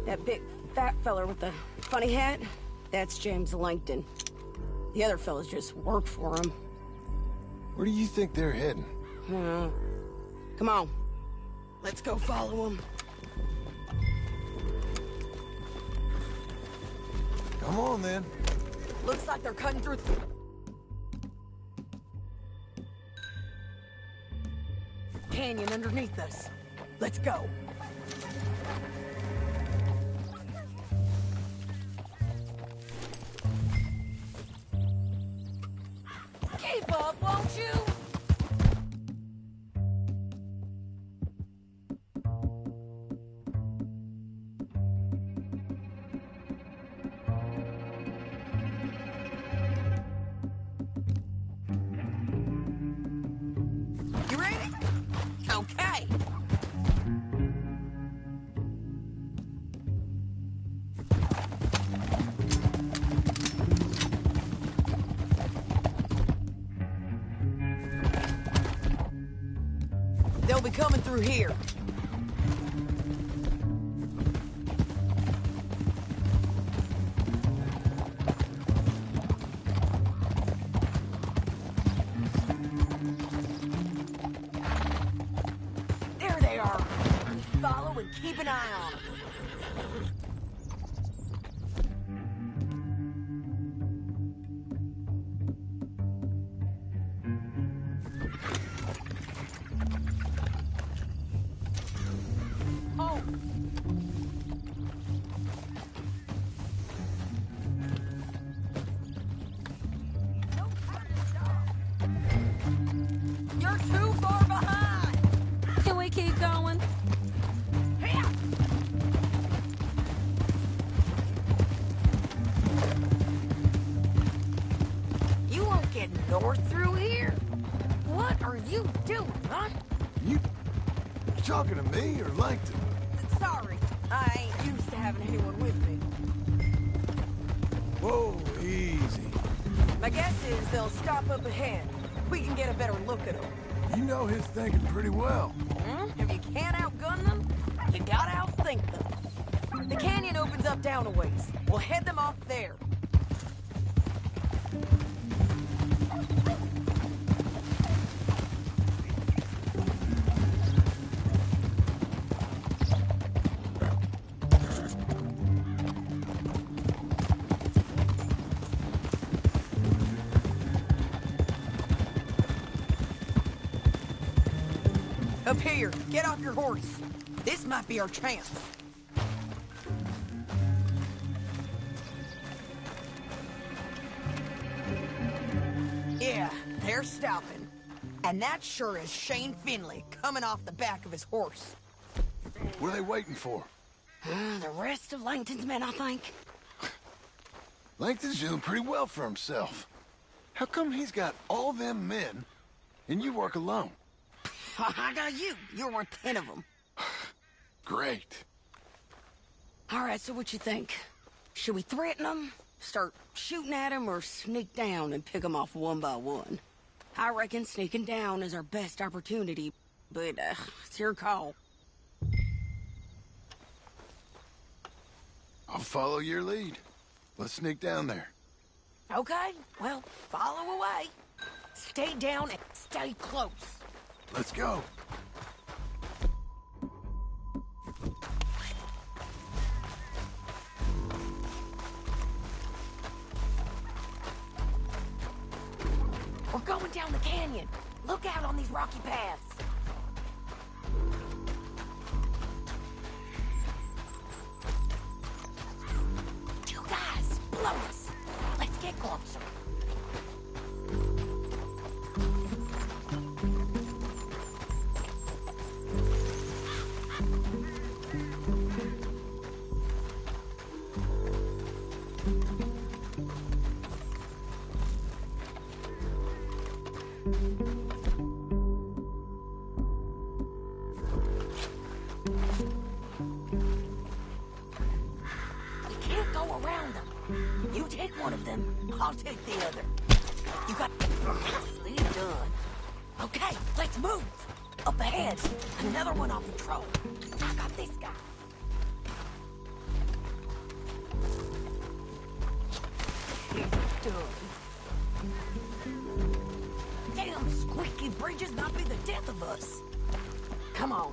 that big fat feller with the funny hat, that's James Langton. The other fellas just work for him. Where do you think they're heading? Come on. Let's go follow them. Come on, then. Looks like they're cutting through... canyon underneath us. Let's go. Keep up, won't you? You ready? Okay. They'll be coming through here. There they are. Follow and keep an eye on them. heading north through here? What are you doing, huh? You talking to me or Langton? Sorry, I ain't used to having anyone with me. Whoa, easy. My guess is they'll stop up ahead. We can get a better look at them. You know his thinking pretty well. If you can't outgun them, you gotta outthink them. The canyon opens up down a ways. We'll head them off there. Up here, get off your horse. This might be our chance. Yeah, they're stopping. And that sure is Shane Finley coming off the back of his horse. What are they waiting for? The rest of Langton's men, I think. Langton's doing pretty well for himself. How come he's got all them men and you work alone? I got you. You're worth 10 of them. Great. All right, so what you think? Should we threaten them, start shooting at them, or sneak down and pick them off one by one? I reckon sneaking down is our best opportunity, but it's your call. I'll follow your lead. Let's sneak down there. Okay, well, follow away. Stay down and stay close. Let's go. We're going down the canyon. Look out on these rocky paths. You guys, blow us. Let's get closer. One of them, I'll take the other. You got nicely done. Okay, let's move. Up ahead, another one on patrol. I got this guy. Done. Damn squeaky bridges might be the death of us. Come on.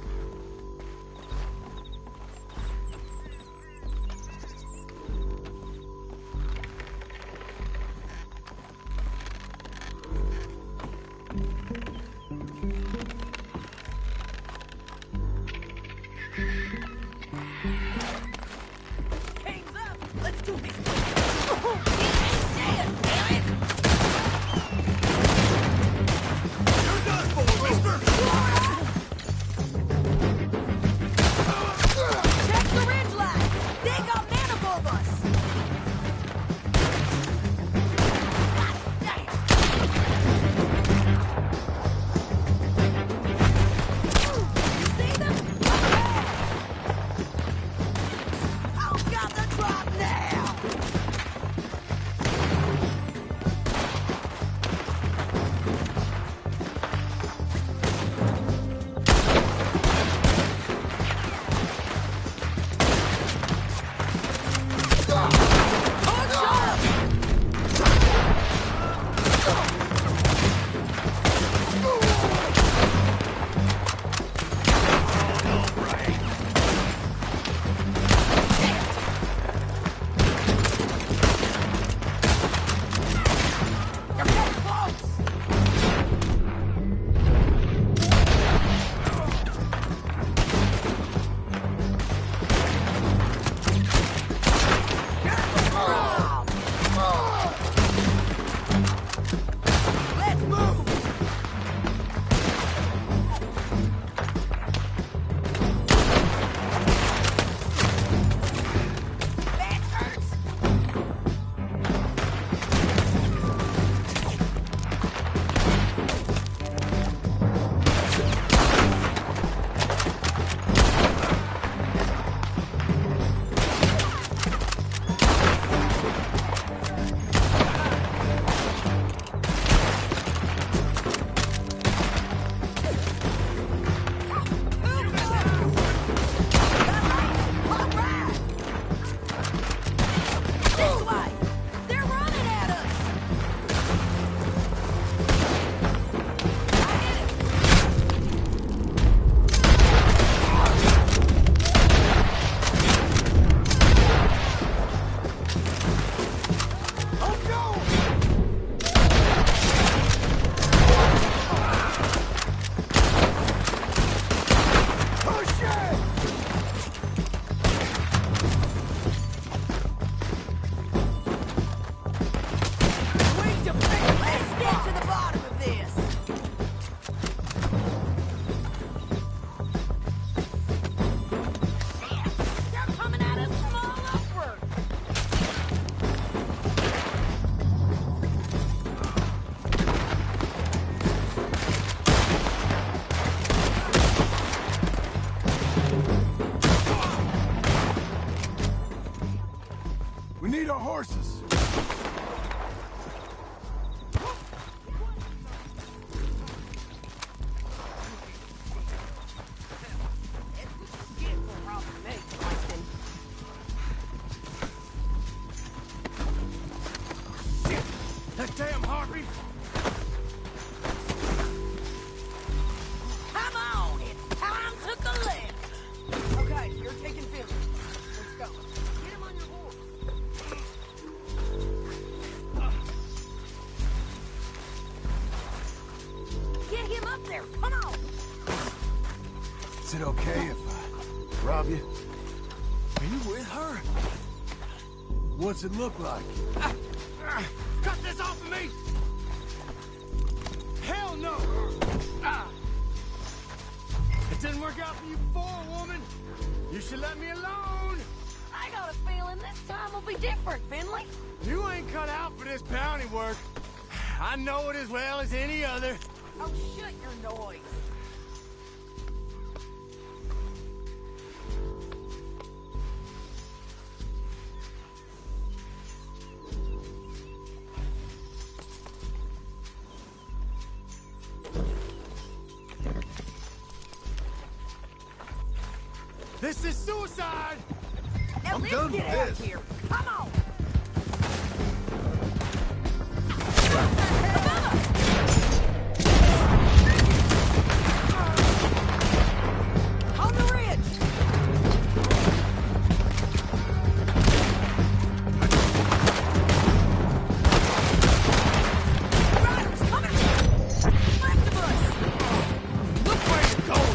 That damn harpy! Come on, it's time to collect. Okay, you're taking Finley. Let's go. Get him on your horse. Get him up there. Come on. Is it okay if I rob you? Are you with her? What's it look like? Cut this off of me! Hell no! It didn't work out for you before, woman. You should let me alone. I got a feeling this time will be different, Finley. You ain't cut out for this bounty work. I know it as well as any other. Oh, shut your noise. This is suicide! Now let's get out of here. Come on. On the ridge. Riders coming. Left of us. Look where you're going!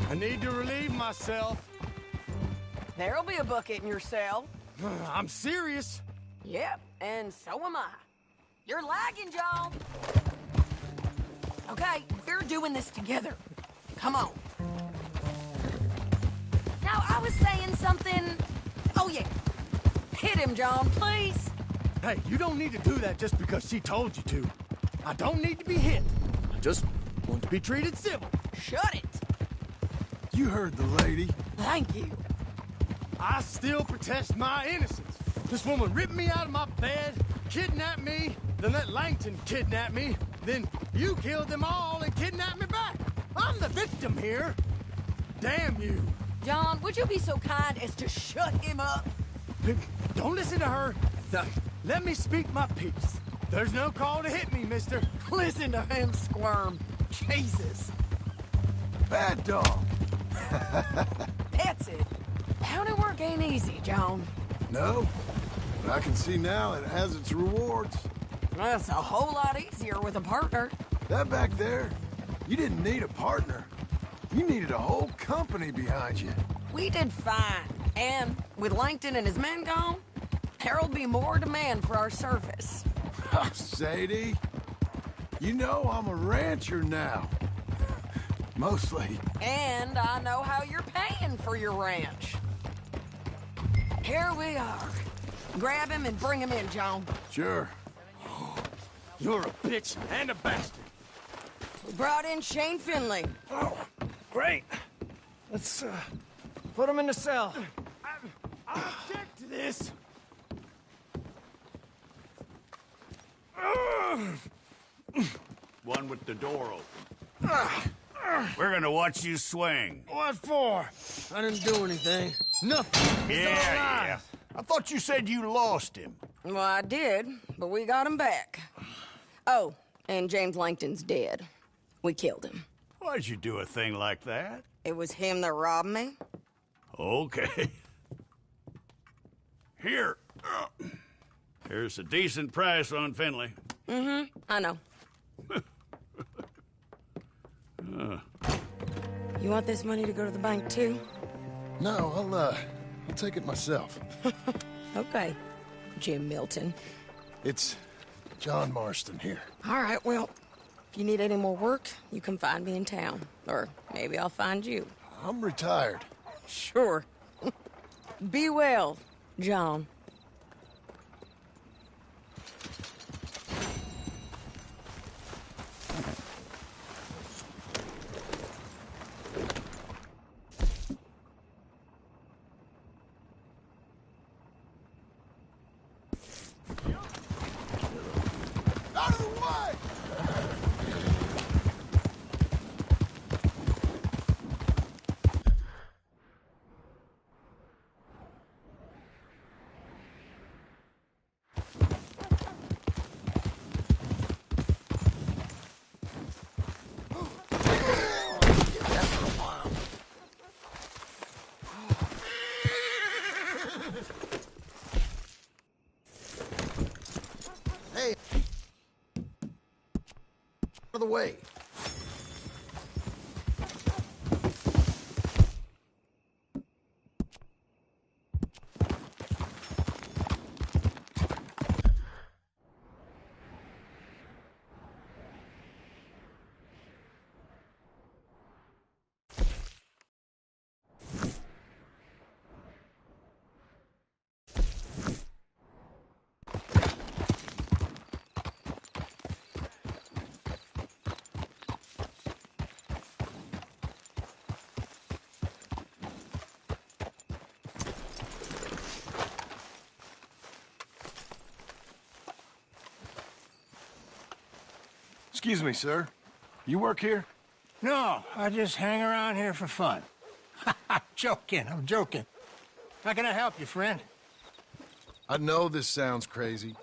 I need to relieve myself. There'll be a bucket in your cell. I'm serious. Yep, and so am I. You're lagging, John. Okay, we're doing this together. Come on. Now, I was saying something... Oh, yeah. Hit him, John, please. Hey, you don't need to do that just because she told you to. I don't need to be hit. I just want to be treated civil. Shut it. You heard the lady. Thank you. I still protest my innocence. This woman ripped me out of my bed, kidnapped me, then let Langton kidnap me, then you killed them all and kidnapped me back. I'm the victim here. Damn you. John, would you be so kind as to shut him up? Don't listen to her. Let me speak my piece. There's no call to hit me, mister. Listen to him squirm. Jesus. Bad dog. That's it. County work ain't easy, John. No, but I can see now it has its rewards. That's a whole lot easier with a partner. That back there, you didn't need a partner. You needed a whole company behind you. We did fine. And with Langton and his men gone, there'll be more demand for our service. Sadie, you know I'm a rancher now. Mostly. And I know how you're paying for your ranch. Here we are. Grab him and bring him in, John. Sure. You're a bitch and a bastard. We brought in Shane Finley. Oh, great. Let's, put him in the cell. I object to this. One with the door open. We're gonna watch you swing. What for? I didn't do anything. Nothing. He's all alive. I thought you said you lost him. Well, I did, but we got him back. Oh, and James Langton's dead. We killed him. Why'd you do a thing like that? It was him that robbed me. Okay. Here. Here's a decent price on Finley. Mm-hmm, I know. You want this money to go to the bank, too? No, I'll take it myself. Okay, Jim Milton. It's John Marston here. All right, well, if you need any more work, you can find me in town. Or maybe I'll find you. I'm retired. Sure. Be well, John. Out of the way! Hey! Out of the way. Excuse me, sir. You work here? No, I just hang around here for fun. I'm joking. How can I help you, friend? I know this sounds crazy.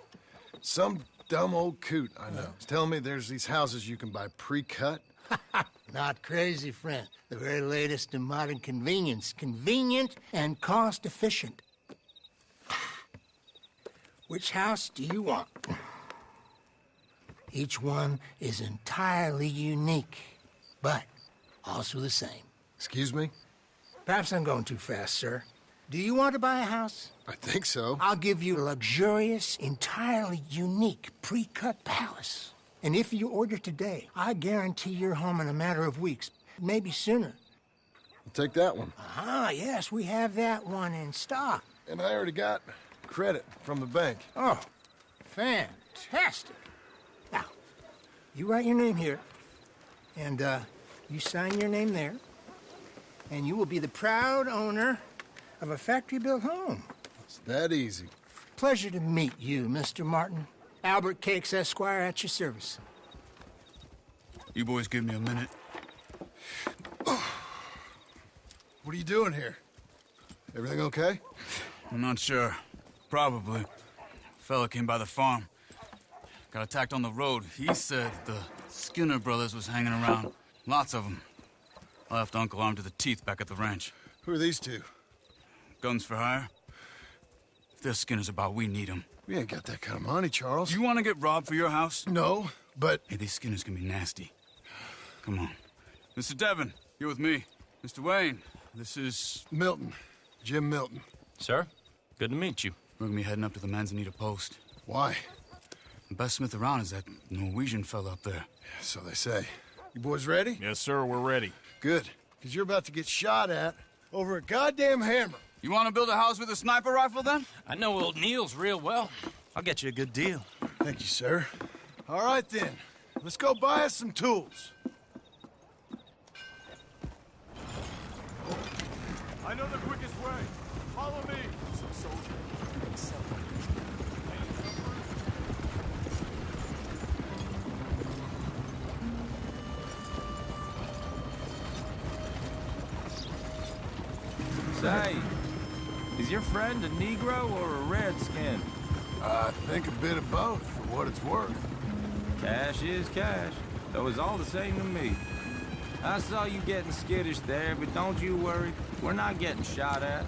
Some dumb old coot I know is telling me there's these houses you can buy pre-cut. Not crazy, friend. The very latest in modern convenience. Convenient and cost-efficient. Which house do you want? Each one is entirely unique, but also the same. Excuse me? Perhaps I'm going too fast, sir. Do you want to buy a house? I think so. I'll give you a luxurious, entirely unique, pre-cut palace. And if you order today, I guarantee your home in a matter of weeks, maybe sooner. I'll take that one. Ah, yes, we have that one in stock. And I already got credit from the bank. Oh, fantastic. Now, you write your name here, and you sign your name there, and you will be the proud owner of a factory-built home. It's that easy. Pleasure to meet you, Mr. Martin. Albert Cakes, Esquire, at your service. You boys give me a minute. What are you doing here? Everything okay? I'm not sure. Probably. Fella came by the farm. Got attacked on the road. He said the Skinner brothers was hanging around. Lots of them. I left Uncle armed to the teeth back at the ranch. Who are these two? Guns for hire. If they're Skinner's about, we need them. We ain't got that kind of money, Charles. You want to get robbed for your house? No, but... Hey, these Skinners can be nasty. Come on. Mr. Devon, you're with me. Mr. Wayne, this is... Milton. Jim Milton. Sir, good to meet you. We're gonna be heading up to the Manzanita post. Why? The best smith around is that Norwegian fella up there. So they say. You boys ready? Yes, sir, we're ready. Good, because you're about to get shot at over a goddamn hammer. You want to build a house with a sniper rifle, then? I know old Neil's real well. I'll get you a good deal. Thank you, sir. All right, then. Let's go buy us some tools. I know the quickest way. Follow me. Say, is your friend a Negro or a Redskin? I think a bit of both, for what it's worth. Cash is cash, though it's all the same to me. I saw you getting skittish there, but don't you worry. We're not getting shot at.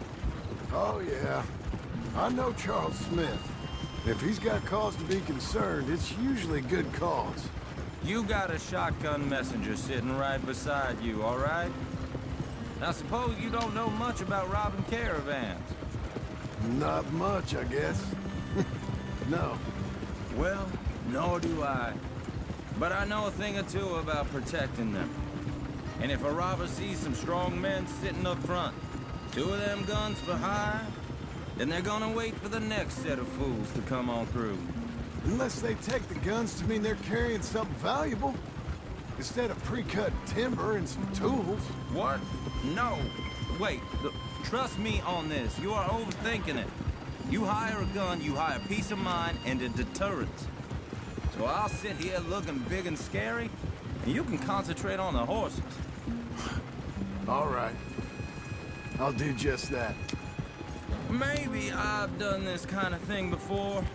Oh, yeah. I know Charles Smith. If he's got cause to be concerned, it's usually good cause. You got a shotgun messenger sitting right beside you, all right? Now, suppose you don't know much about robbing caravans. Not much, I guess. No. Well, nor do I. But I know a thing or two about protecting them. And if a robber sees some strong men sitting up front, 2 of them guns behind, then they're gonna wait for the next set of fools to come on through. Unless they take the guns to mean they're carrying something valuable. Instead of pre-cut timber and some tools. What? No. Wait, trust me on this. You are overthinking it. You hire a gun, you hire peace of mind and a deterrent. So I'll sit here looking big and scary, and you can concentrate on the horses. All right. I'll do just that. Maybe I've done this kind of thing before,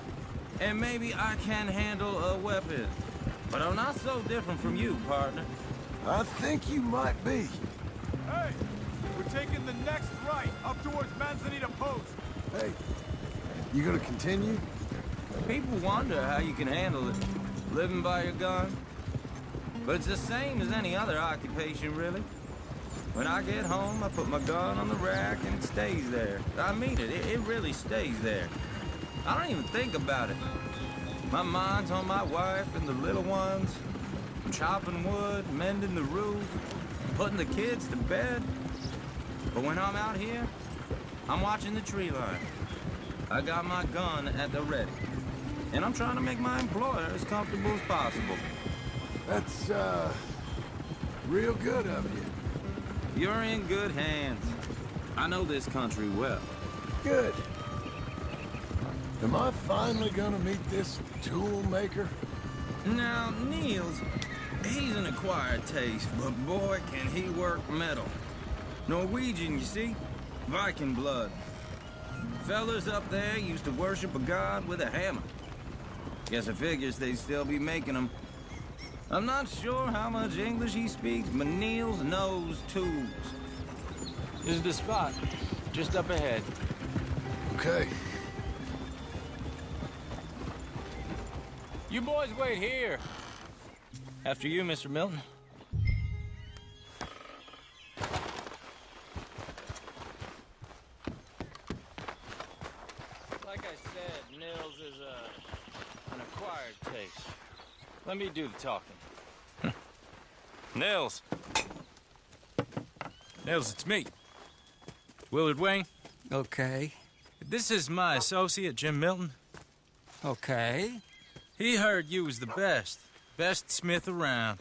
and maybe I can handle a weapon. But I'm not so different from you, partner. I think you might be. Hey, we're taking the next right, up towards Manzanita Post. Hey, you gonna continue? People wonder how you can handle it, living by your gun. But it's the same as any other occupation, really. When I get home, I put my gun on the rack and it stays there. I mean it, it really stays there. I don't even think about it. My mind's on my wife and the little ones. I'm chopping wood, mending the roof, putting the kids to bed. But when I'm out here, I'm watching the tree line. I got my gun at the ready. And I'm trying to make my employer as comfortable as possible. That's, real good of you. You're in good hands. I know this country well. Good. Am I finally gonna meet this tool maker? Now, Niels, he's an acquired taste, but boy, can he work metal. Norwegian, you see? Viking blood. Fellas up there used to worship a god with a hammer. Guess it figures they'd still be making them. I'm not sure how much English he speaks, but Niels knows tools. This is the spot, just up ahead. Okay. You boys wait here. After you, Mr. Milton. Like I said, Nils is an acquired taste. Let me do the talking. Nils. Nils, it's me. Willard Wayne. Okay. This is my associate, Jim Milton. Okay. He heard you was the best smith around.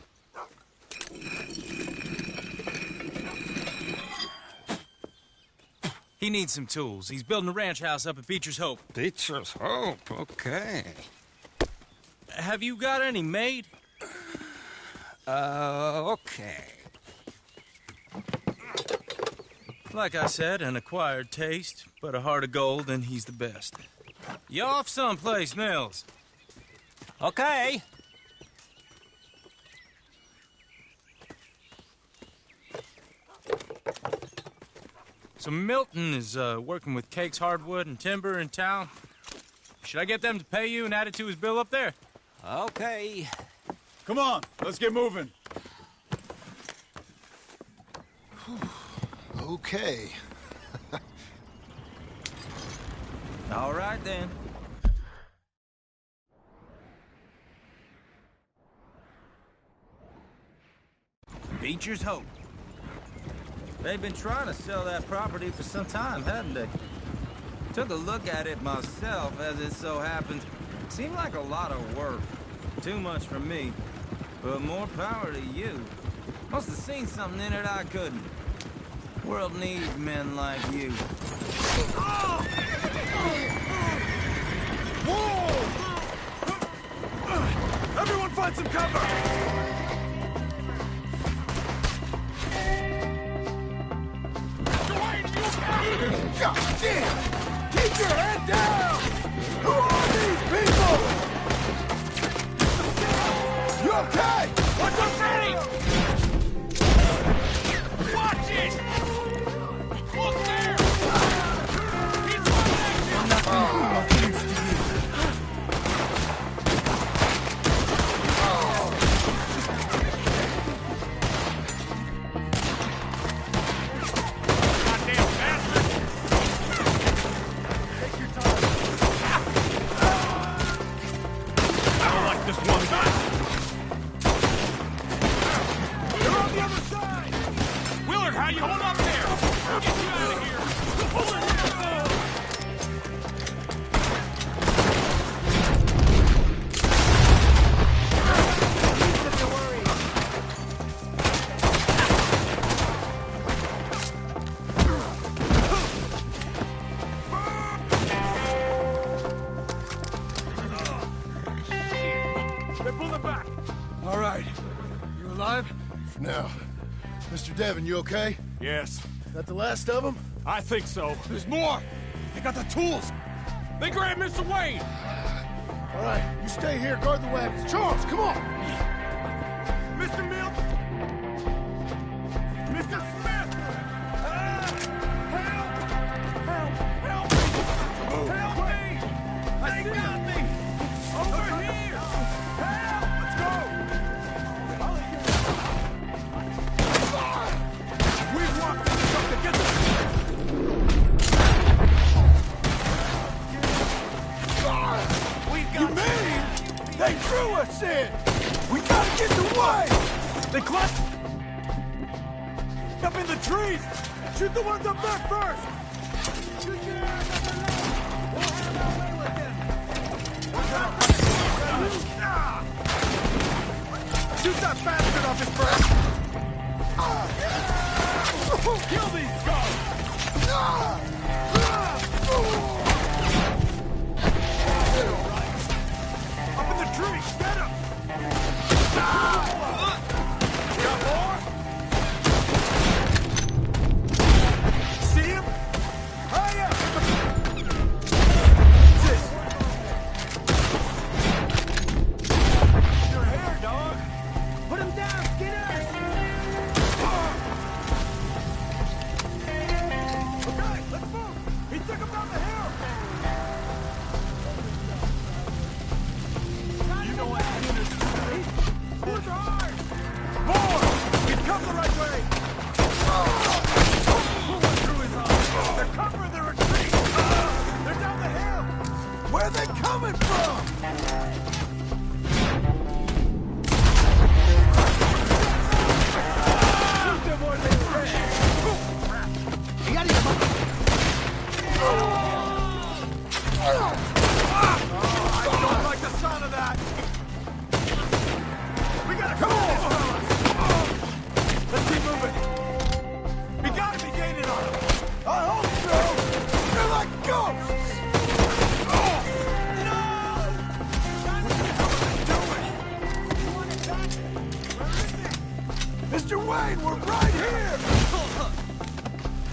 He needs some tools. He's building a ranch house up at Beecher's Hope. Beecher's Hope, okay. Have you got any made? Okay. Like I said, an acquired taste, but a heart of gold, and he's the best. You off someplace, Nils? Okay. So Milton is working with Cake's Hardwood and Timber in town. Should I get them to pay you and add it to his bill up there? Okay. Come on, let's get moving. Okay. All right, then. Beecher's Hope. They've been trying to sell that property for some time, haven't they? Took a look at it myself, as it so happens. Seemed like a lot of work. Too much for me. But more power to you. Must have seen something in it I couldn't. World needs men like you. Whoa! Everyone find some cover! Dwayne, you okay? What's okay? Watch it! Look there! He's running at you! Goddamn bastard! Take your time. I don't like this one guy. You're on the other side! Willard, how you hold up there? We'll get you out of here! Pull it here! They're pulling back! All right. You alive? For now. Mr. Devon, you okay? Yes. That the last of them? I think so. There's more! They got the tools! They grabbed Mr. Wayne! All right, you stay here, guard the wagons. Charles, come on! Mr. Milk! Mr. Smith! Help! Help! Help me! Help me! They got me! Over here! Help! Let's go! We've walked this stuff together! You mean they drew us in? We gotta get away! They clutched up in the trees! Shoot the ones up there first! Shoot your ass up the left! We'll have our way with them! Shoot that bastard off his breast! Kill these scum! Up in the trees! Get him! Got more? See him? Hurry up! Sis. Your hair, dog! Put him down, Skinner! Okay, let's move! He took him down the hill! You know what Skinner's doing? Push hard! More! He's come the right way! Pull one through his arm! They're covering the retreat! They're down the hill! Where are they coming from? Shoot them or they fresh! You got him! I don't like the sound of that! We gotta come on! Let's keep moving! We gotta be gaining on them! I hope so! They're like ghosts! No! Mr. Wayne, we're right here!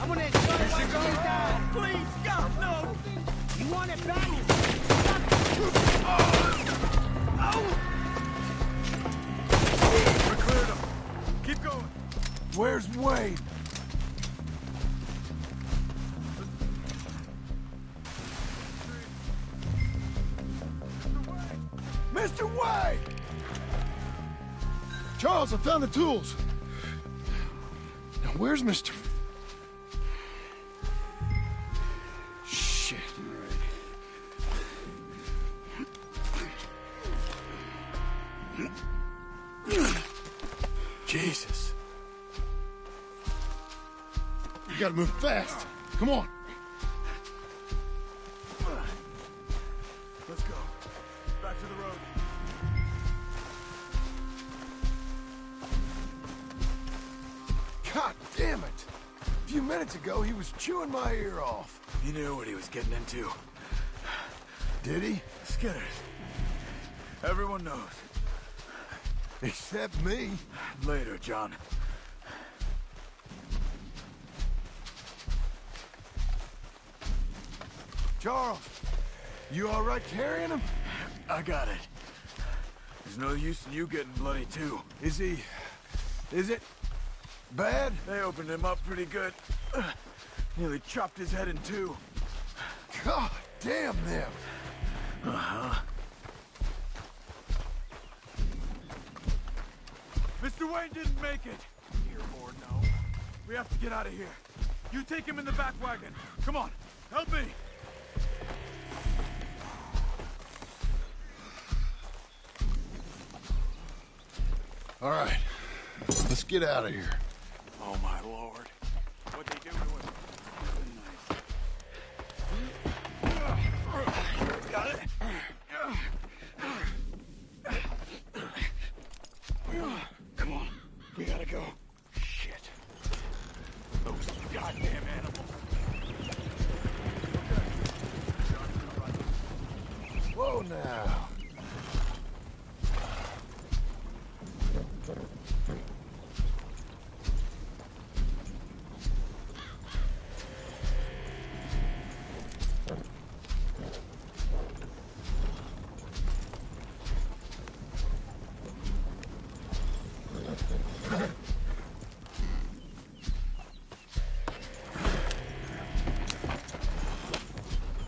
I'm gonna shut it down! Please, God, no! You want it back? We cleared them. Keep going. Where's Wayne? Mr. Wayne! Charles, I found the tools. Now, where's Mr. Shit. Jesus. You gotta move fast. Come on. Let's go. Back to the road. God damn it. A few minutes ago, he was chewing my ear off. He knew what he was getting into. Did he? Skinners. Everyone knows. Except me. Later, John. Charles, you all right carrying him? I got it. There's no use in you getting bloody, too. Is he... is it... bad? They opened him up pretty good. Nearly chopped his head in two. God damn them! Uh-huh. Mr. Wayne didn't make it. Here, Lord, no. We have to get out of here. You take him in the back wagon. Come on, help me. All right, let's get out of here. Oh, my Lord. What'd they do to him? Got it? Come on, we gotta go. Shit. Those goddamn animals. Whoa now.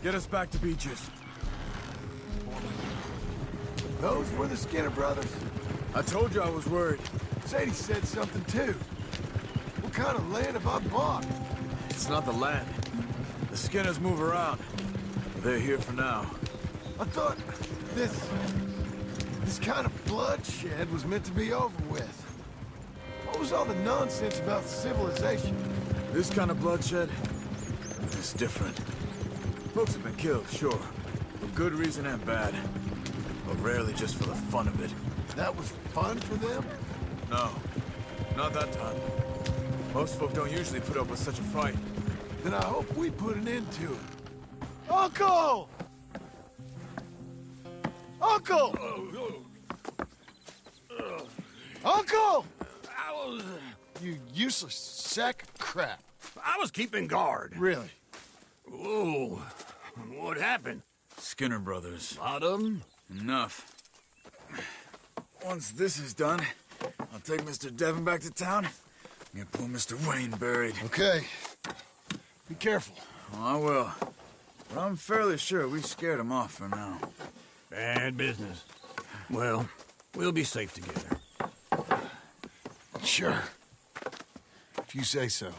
Get us back to Beaches. Those were the Skinner brothers? I told you I was worried. Sadie said something too. What kind of land have I bought? It's not the land. The Skinners move around. They're here for now. I thought this kind of bloodshed was meant to be over with. What was all the nonsense about civilization? This kind of bloodshed is different. Folks have been killed, sure. For good reason and bad. But rarely just for the fun of it. That was fun for them? No. Not that time. Most folk don't usually put up with such a fight. Then I hope we put an end to it. Uncle! Uncle! Uncle! You useless sack of crap. I was keeping guard. Really? Whoa. What happened? Skinner brothers. Lot of them? Enough. Once this is done, I'll take Mr. Devon back to town and get poor Mr. Wayne buried. Okay. Be careful. Oh, I will. But I'm fairly sure we scared him off for now. Bad business. Well, we'll be safe together. Sure. If you say so.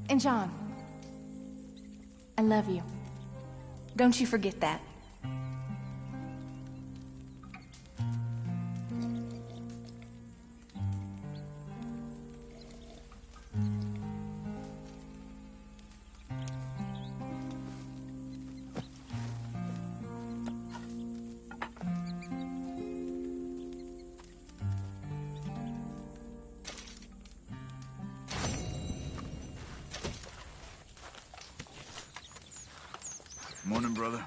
And John, I love you. Don't you forget that. Morning, brother.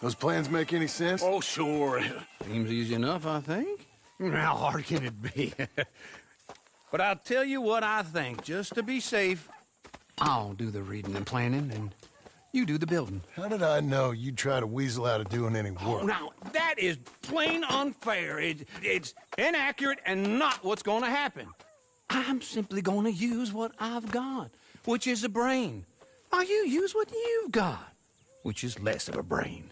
Those plans make any sense? Oh, sure. Seems easy enough, I think. How hard can it be? But I'll tell you what I think. Just to be safe, I'll do the reading and planning, and you do the building. How did I know you'd try to weasel out of doing any Oh, work? now, that is plain unfair. It's inaccurate and not what's going to happen. I'm simply going to use what I've got, which is a brain. While you use what you've got, which is less of a brain.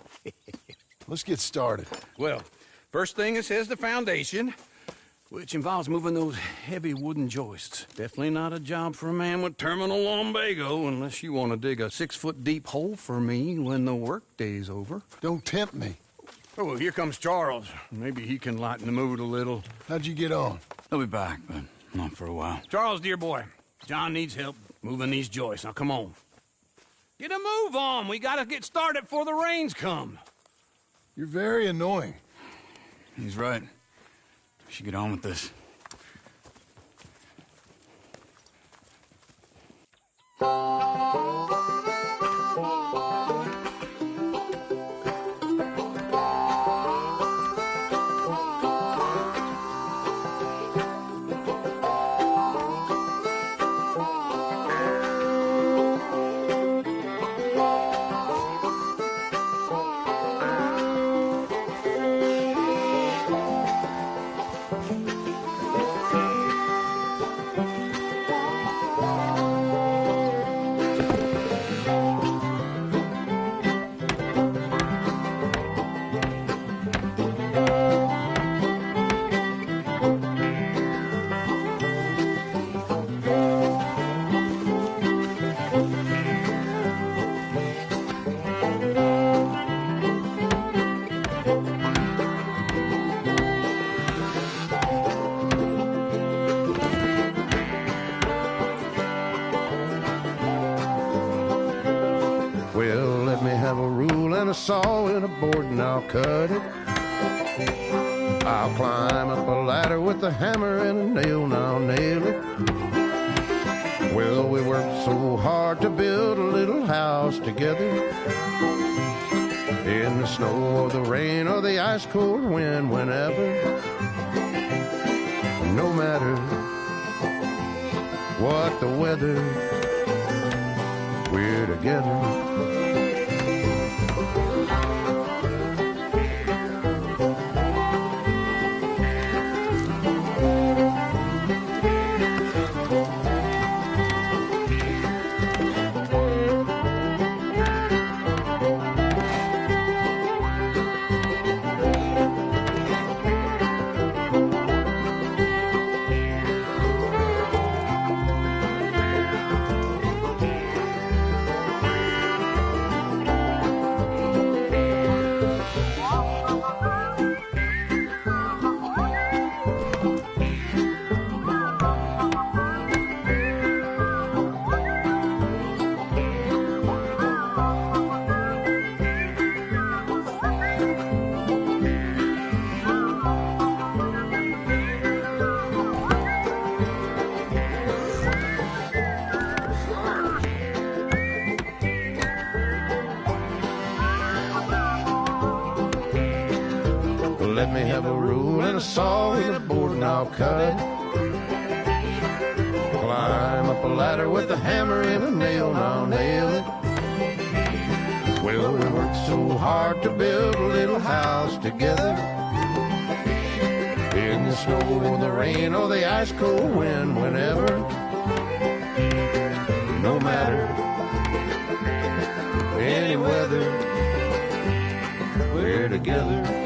Let's get started. Well, first thing it says the foundation, which involves moving those heavy wooden joists. Definitely not a job for a man with terminal lumbago unless you want to dig a 6-foot deep hole for me when the workday's over. Don't tempt me. Oh, here comes Charles. Maybe he can lighten the mood a little. How'd you get on? He'll be back, but not for a while. Charles, dear boy, John needs help moving these joists. Now, come on. Get a move on. We gotta get started before the rains come. You're very annoying. He's right. We should get on with this. Well, let me have a rule and a saw and a board and I'll cut it. I'll climb up a ladder with a hammer and a nail and I'll nail it. Well, we worked so hard to build a little house together. In the snow or the rain or the ice cold wind, whenever. No matter what the weather, we're together. Let me have a rule and a saw and a board and I'll cut it. Climb up a ladder with a hammer and a nail and I'll nail it. Well, we worked so hard to build a little house together. In the snow or the rain or the ice cold wind, whenever. No matter any weather, we're together.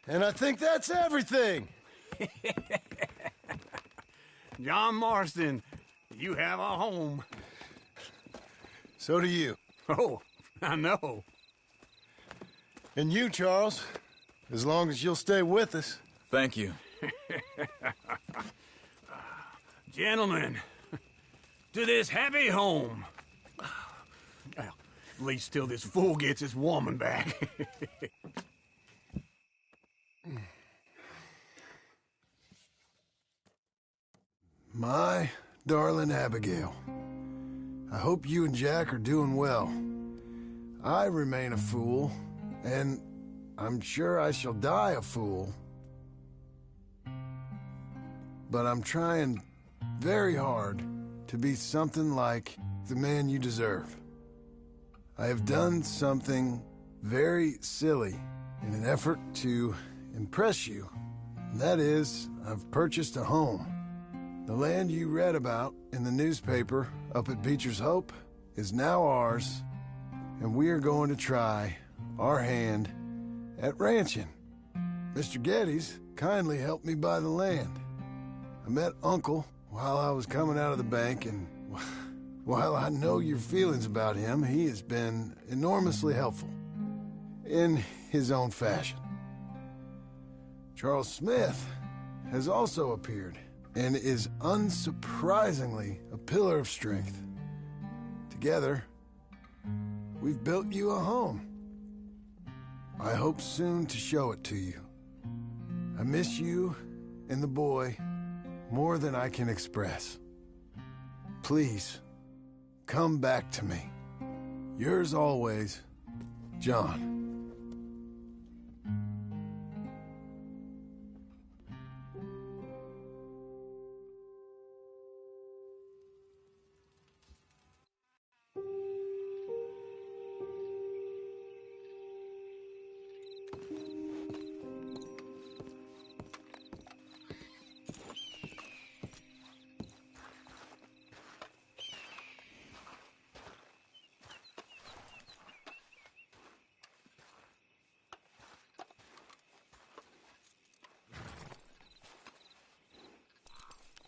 And I think that's everything. John Marston, you have a home. So do you. Oh, I know. And you, Charles, as long as you'll stay with us. Thank you. Gentlemen, to this happy home. Well, at least till this fool gets his woman back. My darling Abigail, I hope you and Jack are doing well. I remain a fool, and I'm sure I shall die a fool. But I'm trying very hard to be something like the man you deserve. I have done something very silly in an effort to impress you. And that is, I've purchased a home. The land you read about in the newspaper up at Beecher's Hope is now ours, and we are going to try our hand at ranching. Mr. Geddes kindly helped me buy the land. I met Uncle while I was coming out of the bank, and while I know your feelings about him, he has been enormously helpful in his own fashion. Charles Smith has also appeared and is unsurprisingly a pillar of strength. Together, we've built you a home. I hope soon to show it to you. I miss you and the boy more than I can express. Please, come back to me. Yours always, John.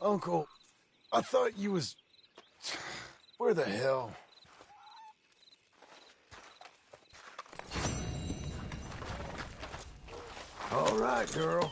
Uncle, I thought you was... Where the hell? All right, girl.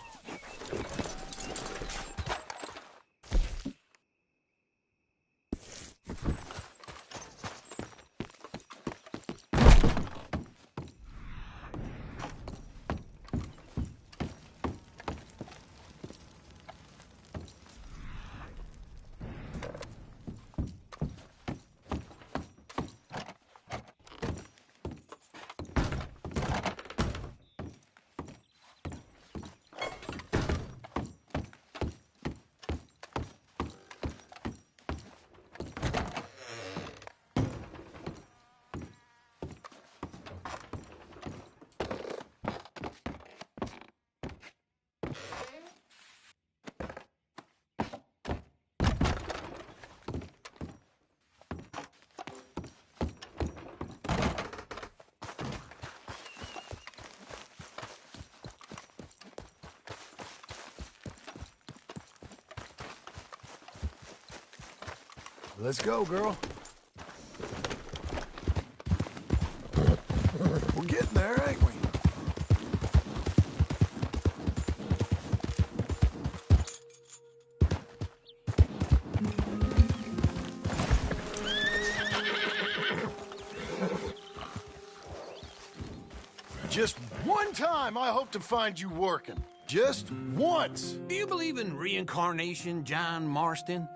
Let's go, girl. We're getting there, ain't we? Just one time I hope to find you working. Just once. Do you believe in reincarnation, John Marston?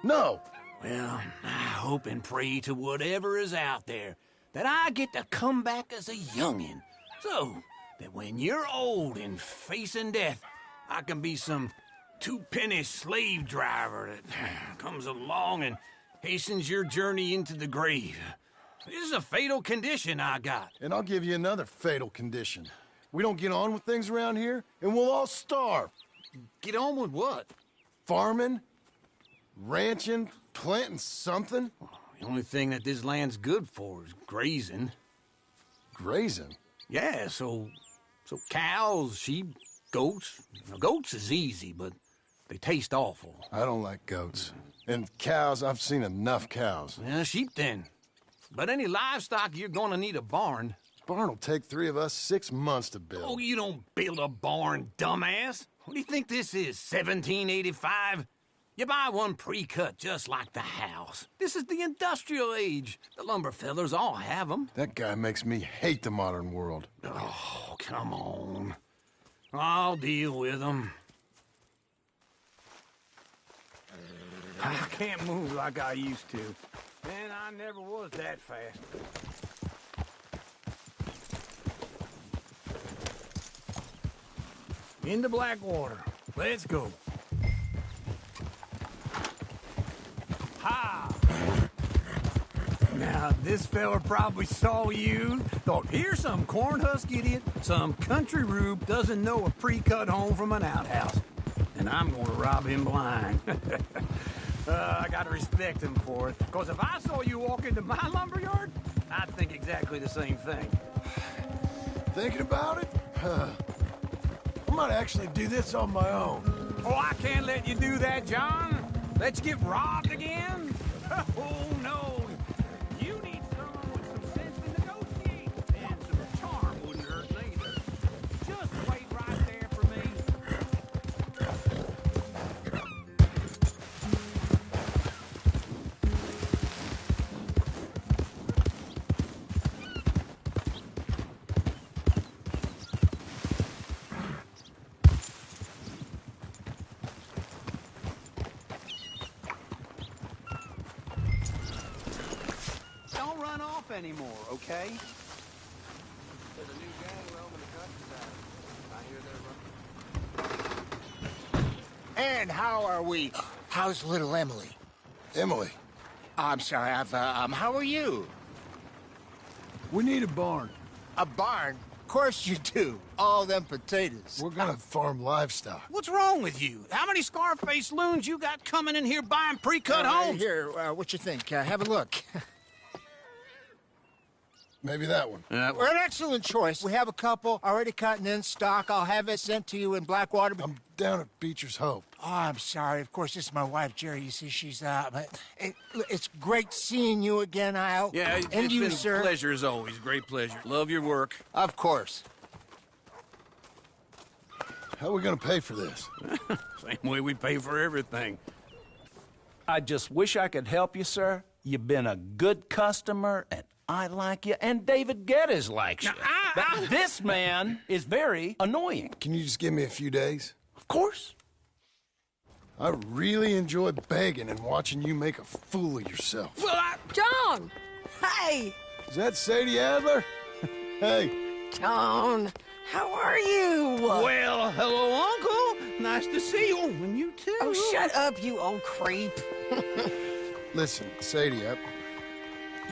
No. Well, I hope and pray to whatever is out there that I get to come back as a youngin', so that when you're old and facing death, I can be some two-penny slave driver that comes along and hastens your journey into the grave. This is a fatal condition I got. And I'll give you another fatal condition. We don't get on with things around here, and we'll all starve. Get on with what? Farming, ranching, planting something. The only thing that this land's good for is grazing. Grazing? Yeah, so cows, sheep, goats. Now, goats is easy, but they taste awful. I don't like goats. And cows, I've seen enough cows. Yeah, sheep then. But any livestock, you're gonna need a barn. Barn will take 3 of us 6 months to build. Oh, you don't build a barn, dumbass. What do you think this is, 1785? You buy one pre-cut just like the house. This is the industrial age. The lumber fellers all have them. That guy makes me hate the modern world. Oh, come on. I'll deal with them. I can't move like I used to. And I never was that fast. Into Blackwater. Let's go. Ha! Now, this fella probably saw you, thought, here's some cornhusk idiot, some country rube doesn't know a pre-cut home from an outhouse. And I'm gonna rob him blind. I gotta respect him for it. Because if I saw you walk into my lumberyard, I'd think exactly the same thing. Thinking about it? I might actually do this on my own. Oh, I can't let you do that, John. Let you get robbed again? Oh, no. You need someone with some sense to negotiate. And some charm wouldn't hurt neither. Just wait right there for me. Don't run off anymore, okay? There's a new gang roaming the countryside. I hear they're running. And how are we? How's little Emily? Emily? I'm sorry, how are you? We need a barn. A barn? Of course you do. All them potatoes. We're gonna farm livestock. What's wrong with you? How many Scarface loons you got coming in here buying pre-cut homes? Here, what you think? Have a look. Maybe that one. We're an excellent choice. We have a couple already cutting in stock. I'll have it sent to you in Blackwater. I'm down at Beecher's Hope. Oh, I'm sorry. Of course, this is my wife, Jerry. You see, she's but it's great seeing you again, Al. Yeah, and it's you, been sir. a pleasure as always. Great pleasure. Love your work. Of course. How are we gonna pay for this? Same way we pay for everything. I just wish I could help you, sir. You've been a good customer, and I like you, and David Geddes likes you. But this man is very annoying. Can you just give me a few days? Of course. I really enjoy begging and watching you make a fool of yourself. Well, John! Hey! Is that Sadie Adler? Hey. John, how are you? Well, hello, Uncle. Nice to see you. And you too. Oh, shut up, you old creep. Listen, Sadie, you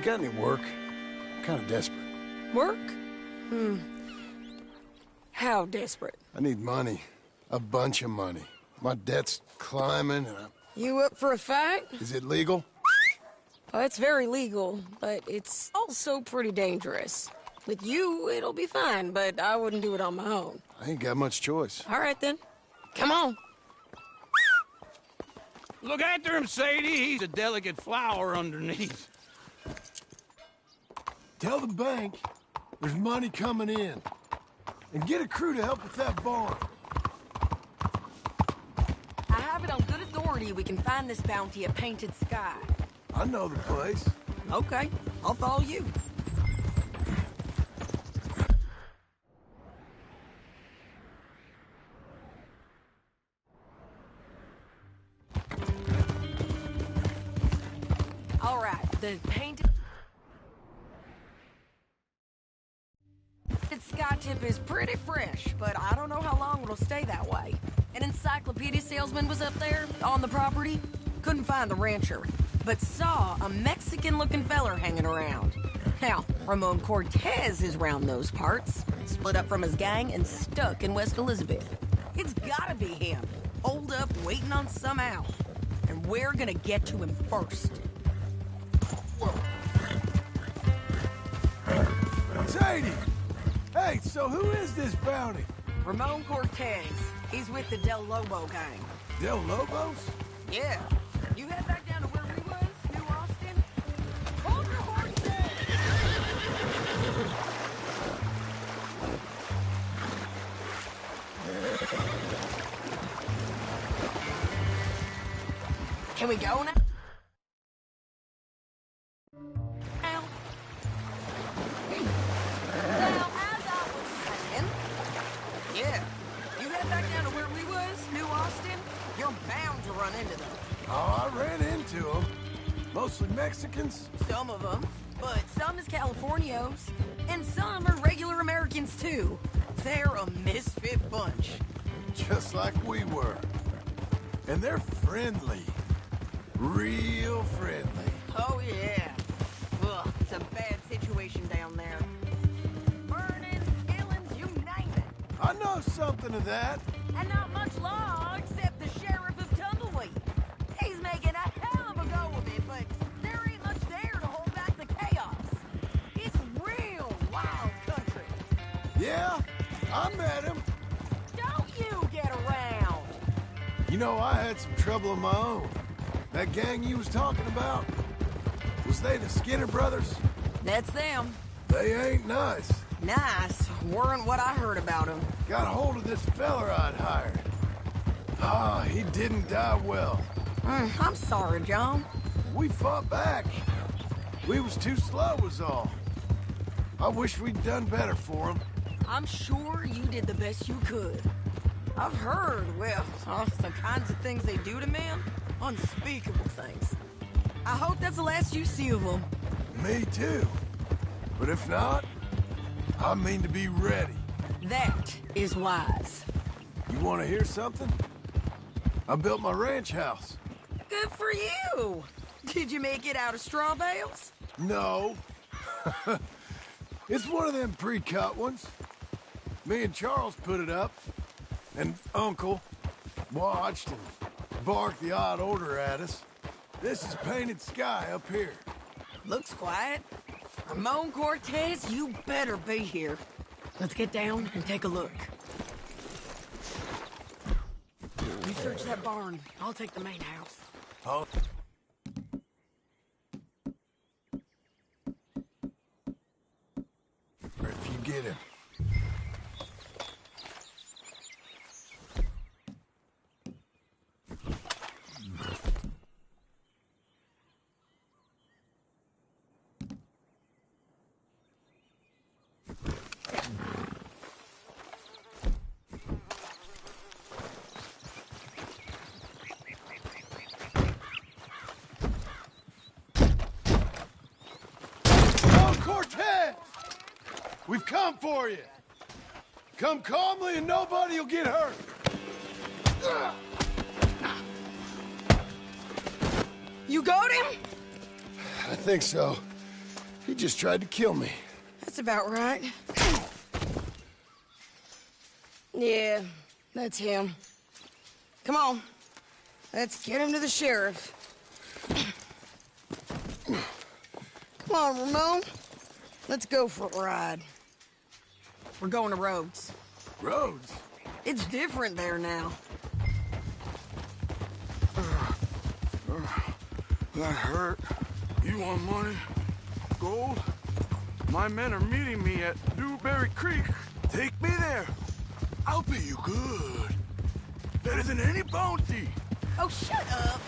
got any work? I'm kind of desperate. Work? How desperate? I need money. A bunch of money. My debt's climbing and You up for a fight? Is it legal? Well, it's very legal, but it's also pretty dangerous. With you, it'll be fine, but I wouldn't do it on my own. I ain't got much choice. All right, then. Come on. Look after him, Sadie. He's a delicate flower underneath. Tell the bank there's money coming in. And get a crew to help with that barn. I have it on good authority we can find this bounty at Painted Sky. I know the place. Okay, I'll follow you. All right, the Painted Sky tip is pretty fresh, but I don't know how long it'll stay that way. An encyclopedia salesman was up there on the property. Couldn't find the rancher, but saw a Mexican-looking feller hanging around. Now, Ramon Cortez is round those parts, split up from his gang and stuck in West Elizabeth. It's gotta be him, holed up waiting on some out. And we're gonna get to him first. Sadie! Hey, so who is this bounty? Ramon Cortez. He's with the Del Lobo gang. Del Lobos? Yeah. You head back down to where we was, New Austin? Hold your horses! Can we go now? Now, as I was saying, yeah, you head back down to where we was, New Austin, you're bound to run into them. Oh, I ran into them. Mostly Mexicans. Some of them, but some is Californios, and some are regular Americans too. They're a misfit bunch. Just like we were. And they're friendly. Real friendly. Oh, yeah. Ugh, it's a bad situation down there. Burnings, killings, you name it. I know something of that. And not much law except the sheriff of Tumbleweed. He's making a hell of a go of it, but there ain't much there to hold back the chaos. It's real wild country. Yeah, I met him. Don't you get around. You know, I had some trouble of my own. That gang you was talking about, was they the Skinner brothers? That's them. They ain't nice. Nice. Weren't what I heard about them. Got a hold of this feller I'd hired. Ah, he didn't die well. I'm sorry, John. We fought back. We was too slow was all. I wish we'd done better for him. I'm sure you did the best you could. I've heard, well, the kinds of things they do to men. Unspeakable things. I hope that's the last you see of them. Me too. But if not, I mean to be ready. That is wise. You want to hear something? I built my ranch house. Good for you. Did you make it out of straw bales? No. It's one of them pre-cut ones. Me and Charles put it up, and Uncle watched and barked the odd order at us. This is painted sky up here. Looks quiet. Ramon Cortez, you better be here. Let's get down and take a look. You search that barn. I'll take the main house. Oh. If you get him. Cortez! We've come for you. Come calmly and nobody will get hurt. You got him? I think so. He just tried to kill me. That's about right. Yeah, that's him. Come on. Let's get him to the sheriff. Come on, Ramon. Let's go for a ride. We're going to Rhodes. Rhodes? It's different there now. That hurt. You want money? Gold? My men are meeting me at Dewberry Creek. Take me there. I'll pay you good. Better than any bounty. Oh, shut up.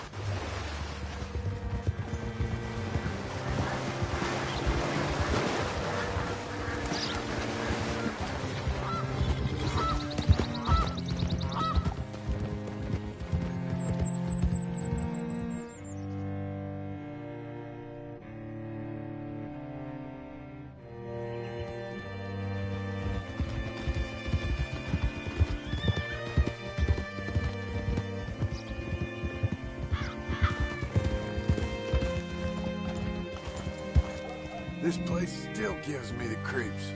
This place still gives me the creeps.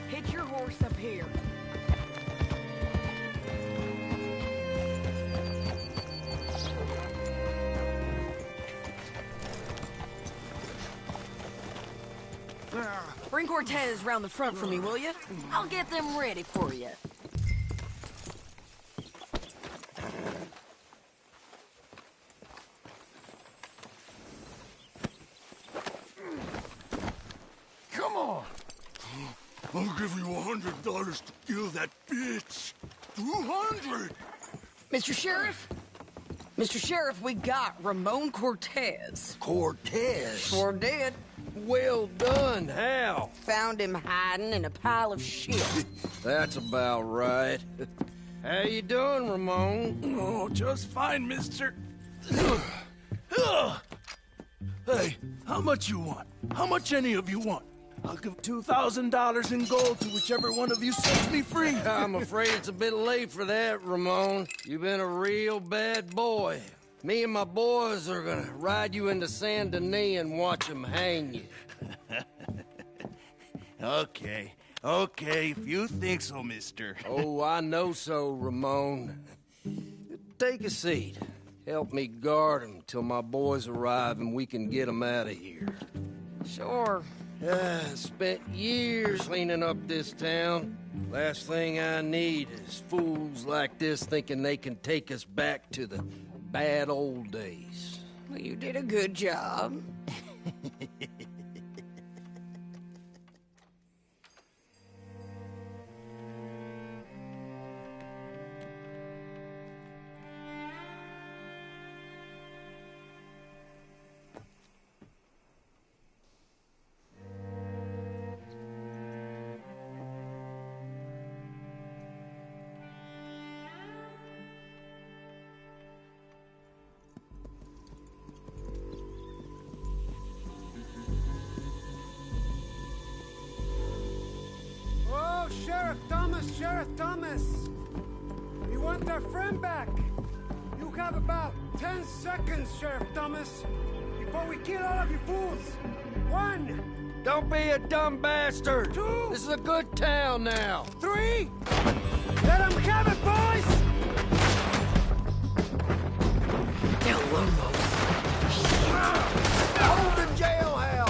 Hitch your horse up here. Bring Cortez round the front for me, will you? I'll get them ready for you. Come on. I'll give you $100 to kill that bitch. 200! Mr. Sheriff? Mr. Sheriff, we got Ramon Cortez. Cortez? Sure did. Well done. How? Found him hiding in a pile of shit. That's about right. How you doing, Ramon? Oh, just fine, mister. Hey, how much you want? How much any of you want? I'll give $2,000 in gold to whichever one of you sets me free. I'm afraid it's a bit late for that, Ramon. You've been a real bad boy. Me and my boys are gonna ride you into Saint Denis and watch them hang you. Okay, if you think so, mister. Oh, I know so, Ramon. Take a seat. Help me guard him till my boys arrive and we can get them out of here. Sure. Spent years cleaning up this town. Last thing I need is fools like this thinking they can take us back to the bad old days. Well, you did a good job. Sheriff Thomas! We want our friend back! You have about 10 seconds, Sheriff Thomas, before we kill all of you fools! 1! Don't be a dumb bastard! 2! This is a good town now! 3! Let them have it, boys! El Lomos. Hold the jailhouse!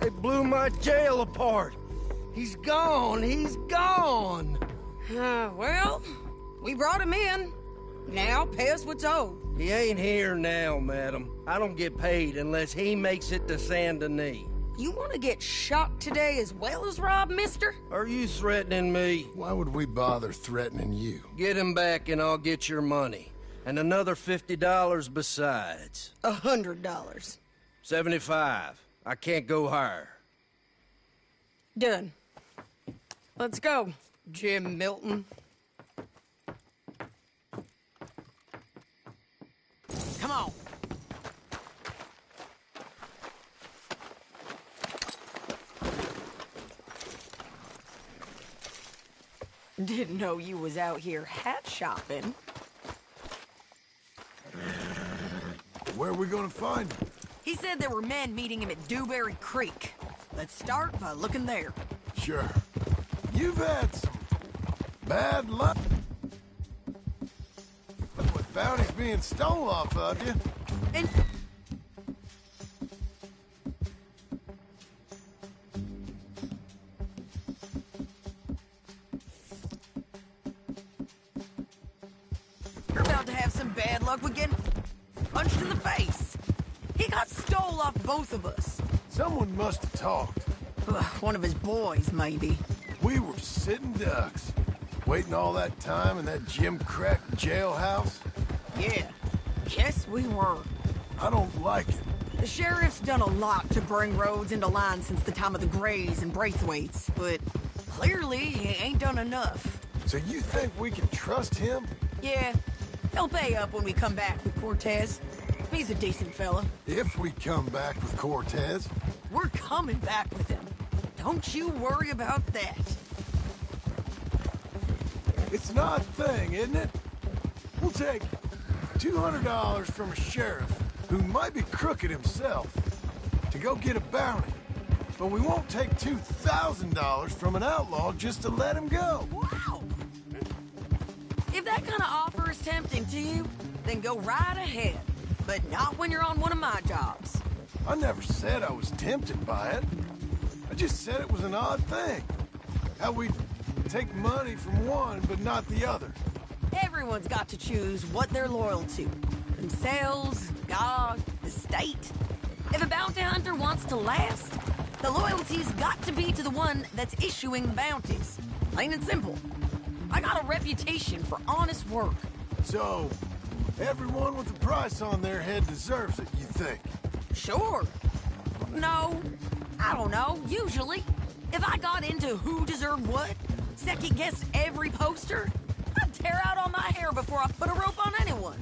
They blew my jail apart. He's gone. He's gone. Well, we brought him in. Now pay us what's owed. He ain't here now, madam. I don't get paid unless he makes it to Saint Denis. You want to get shot today as well as rob, mister? Are you threatening me? Why would we bother threatening you? Get him back and I'll get your money. And another $50 besides. $100. 75. I can't go higher. Done. Let's go, Jim Milton. Come on. Didn't know you was out here hat shopping. Where are we gonna find him? He said there were men meeting him at Dewberry Creek. Let's start by looking there. Sure. You've had some bad luck with bounties being stolen off of you. And... You're about to have some bad luck with getting punched in the face. He got stole off both of us. Someone must have talked. One of his boys, maybe. We were sitting ducks, waiting all that time in that Jim Crack jailhouse. Yeah, yes we were. I don't like it. The sheriff's done a lot to bring roads into line since the time of the Grays and Braithwaites, but clearly he ain't done enough. So you think we can trust him? Yeah, he'll pay up when we come back with Cortez. He's a decent fella. If we come back with Cortez? We're coming back with him. Don't you worry about that. It's an odd thing, isn't it? We'll take $200 from a sheriff who might be crooked himself to go get a bounty. But we won't take $2,000 from an outlaw just to let him go. Wow! If that kind of offer is tempting to you, then go right ahead. But not when you're on one of my jobs. I never said I was tempted by it. I just said it was an odd thing. How we take money from one but not the other. Everyone's got to choose what they're loyal to. Themselves, God, the state. If a bounty hunter wants to last, the loyalty's got to be to the one that's issuing bounties. Plain and simple. I got a reputation for honest work. So, everyone with a price on their head deserves it, you think? Sure. No, I don't know, usually. If I got into who deserved what, second-guessed every poster, I'd tear out all my hair before I put a rope on anyone.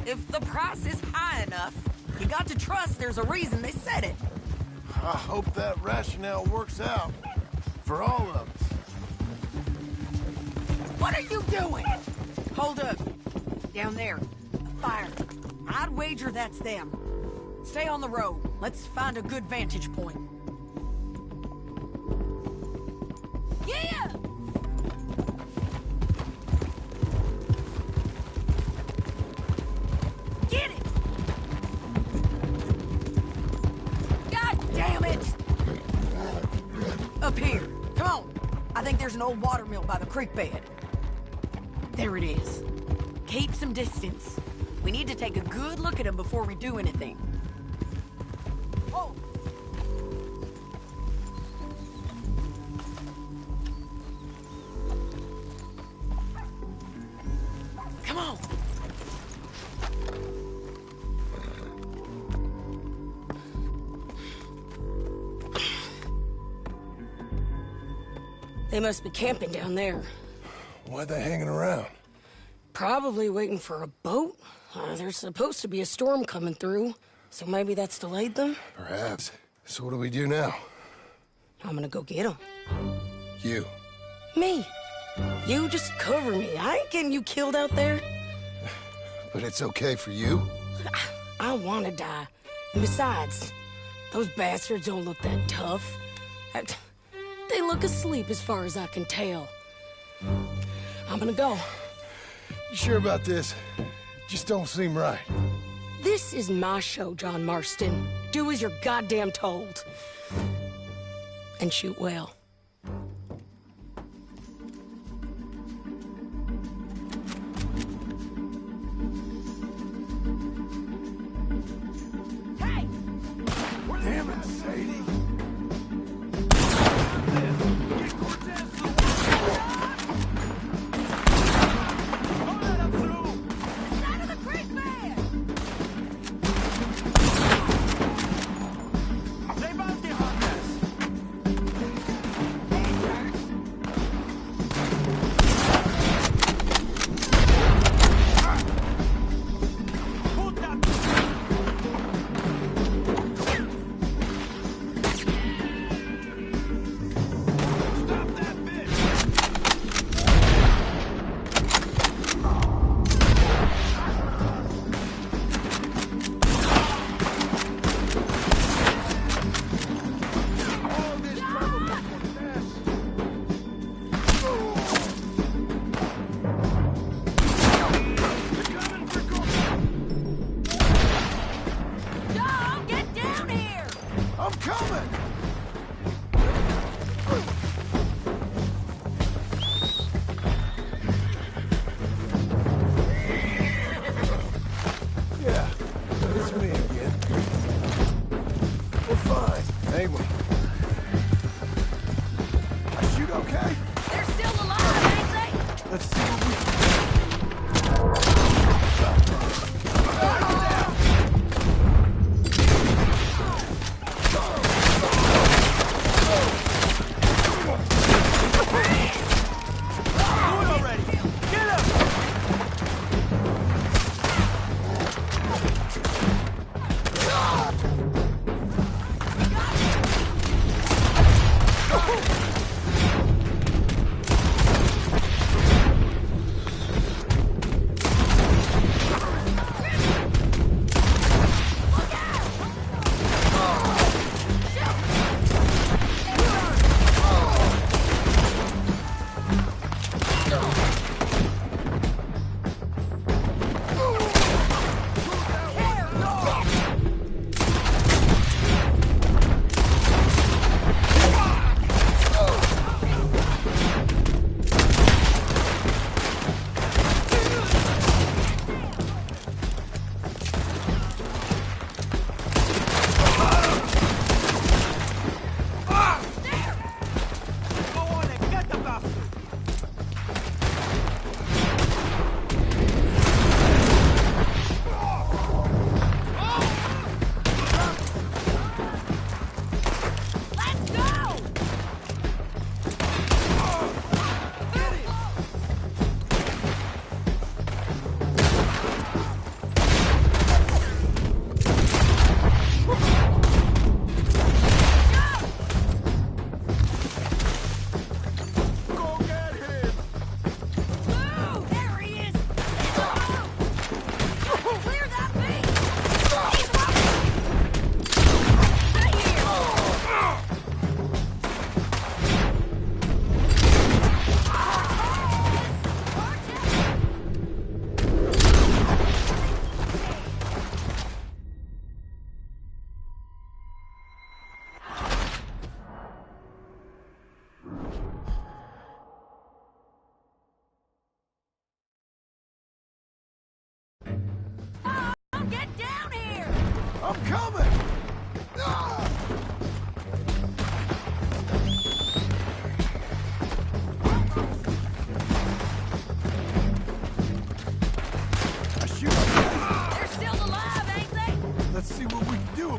If the price is high enough, you got to trust there's a reason they said it. I hope that rationale works out for all of us. What are you doing? Hold up. Down there. A fire. I'd wager that's them. Stay on the road. Let's find a good vantage point. Yeah! Get it! God damn it! Up here. Come on. I think there's an old water mill by the creek bed. There it is. Keep some distance. We need to take a good look at him before we do anything. Oh! Come on! They must be camping down there. Why are they hanging around? Probably waiting for a boat. There's supposed to be a storm coming through, so maybe that's delayed them? Perhaps. So what do we do now? I'm gonna go get them. You. Me. You just cover me. I ain't getting you killed out there. But it's okay for you? I want to die. And besides, those bastards don't look that tough. They look asleep as far as I can tell. I'm gonna go. You sure about this? Just don't seem right. This is my show, John Marston. Do as you're goddamn told. And shoot well. Hey! Damn it, Sadie.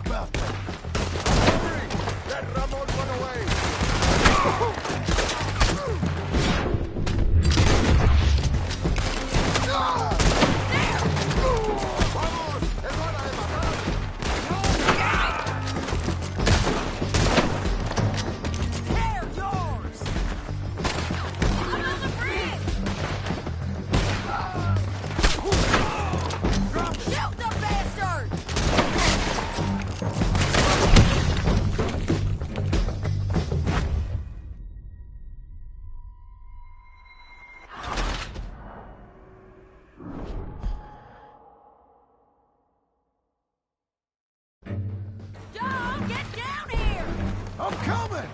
about that? Let Ramon run away! I'm coming!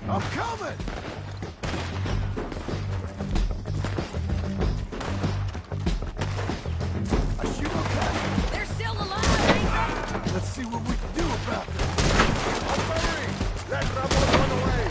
I'm coming! Are you okay? They're still alive, ain't they? Let's see what we can do about this. Hurry! Let Ramon run away!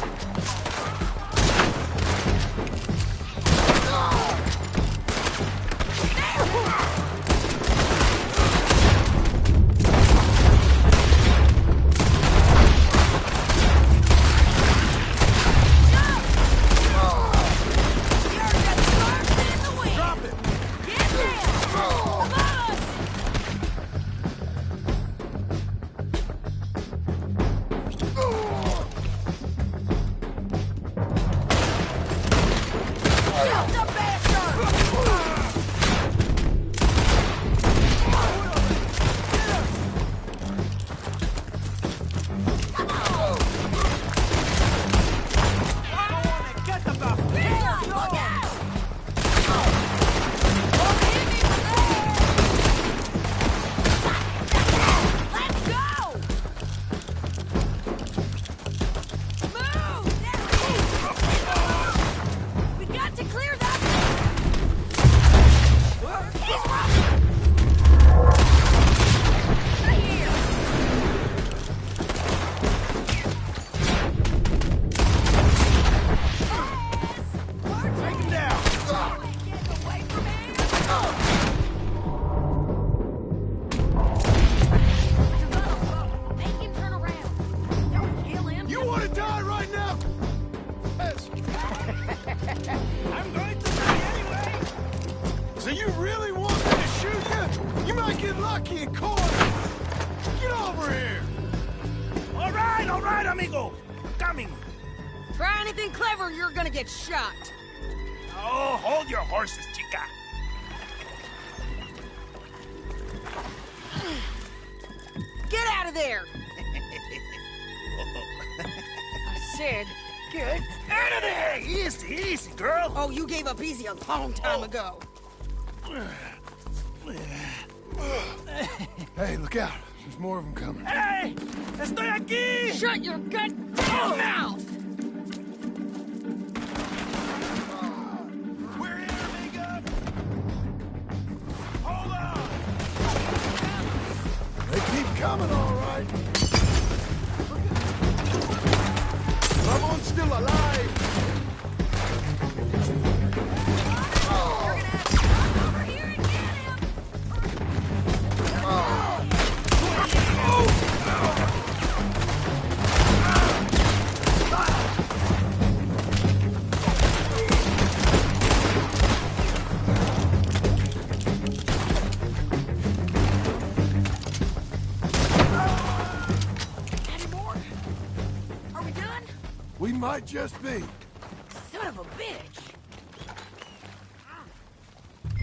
Try anything clever, you're gonna get shot. Oh, hold your horses, chica. Get out of there! I said, get Out of there! Easy, easy, girl. Oh, you gave up easy a long time ago. Hey, look out. There's more of them coming. Hey! Estoy aquí! Shut your goddamn mouth! We're here, amiga! Hold coming, all right. Ramon's still alive. We might just be. Son of a bitch.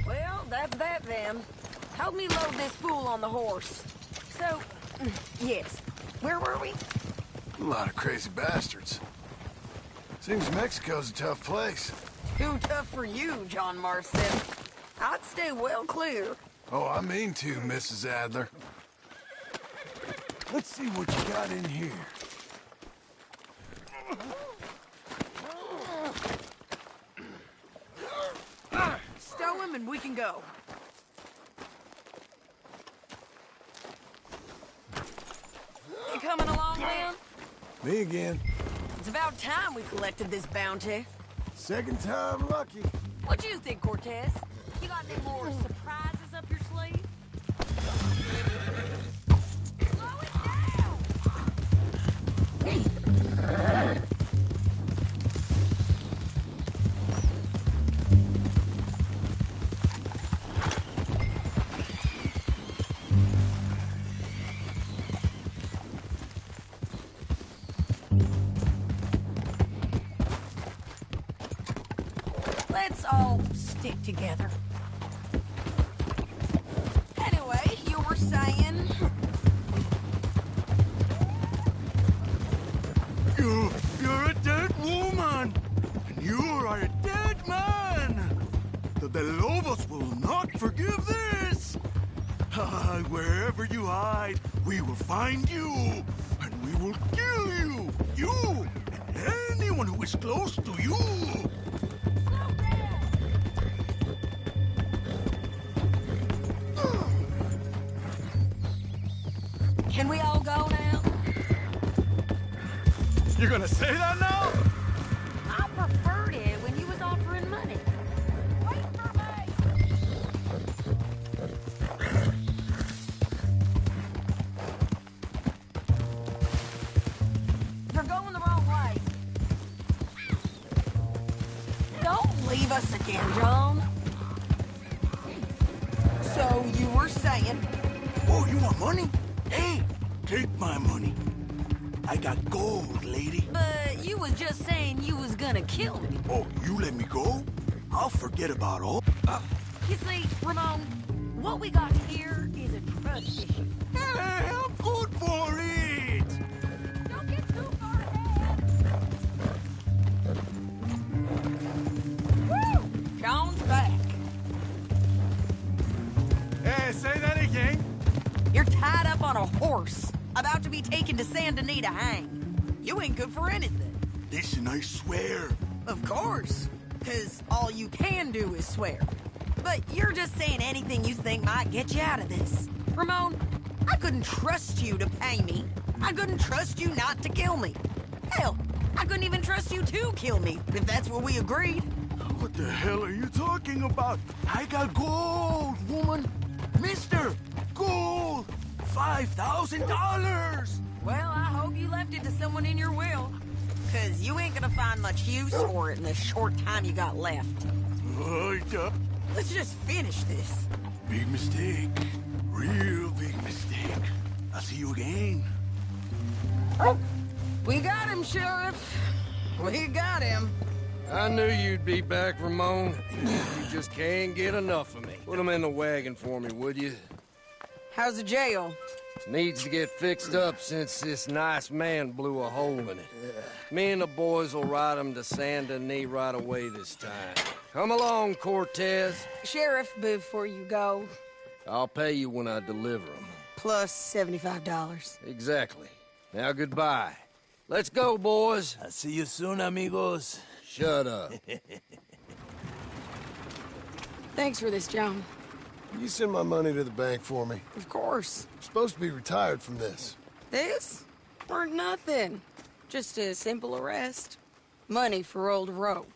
Well, that's that then. Help me load this fool on the horse. So, yes. Where were we? A lot of crazy bastards. Seems Mexico's a tough place. Too tough for you, John Marston. I'd stay well clear. Oh, I mean to, Mrs. Adler. Let's see what you got in here. Stow him and we can go. You coming along, then? Me again. It's about time we collected this bounty. Second time lucky. What do you think, Cortez? You got any more surprises up your sleeve? Slow it down! Let's all stick together. Anyway, you were saying... You're a dead woman! And you are a dead man! The Lobos will not forgive this! Wherever you hide, we will find you! And we will kill you! You! And anyone who is close to you! Can we all go now? You're gonna say that now? I preferred it when you was offering money. Wait for me! You're going the wrong way. Don't leave us again, John. So you were saying... Oh, you want money? Hey, take my money. I got gold, lady. But you was just saying you was gonna kill me. Oh, you let me go? I'll forget about all. You see, Ramon, what we got here is a trust issue. Hey, I'm good for it! Don't get too far ahead. Woo! John's back. Hey, say that again. You're tied up on a horse, about to be taken to Santa Anita hang. You ain't good for anything. Listen, I swear. Of course, because all you can do is swear. But you're just saying anything you think might get you out of this. Ramon, I couldn't trust you to pay me. I couldn't trust you not to kill me. Hell, I couldn't even trust you to kill me, if that's what we agreed. What the hell are you talking about? I got gold, woman. Mister, gold. $5,000! Well, I hope you left it to someone in your will. Because you ain't gonna find much use for it in the short time you got left. Let's just finish this. Big mistake. Real big mistake. I'll see you again. We got him, Sheriff. We got him. I knew you'd be back, Ramon. You just can't get enough of me. Put him in the wagon for me, would you? How's the jail? Needs to get fixed up since this nice man blew a hole in it. Me and the boys will ride him to Saint Denis right away this time. Come along, Cortez. Sheriff, before you go... I'll pay you when I deliver him. Plus $75. Exactly. Now goodbye. Let's go, boys. I'll see you soon, amigos. Shut up. Thanks for this, John. You send my money to the bank for me. Of course. I'm supposed to be retired from this. This? Weren't nothing. Just a simple arrest. Money for old rope.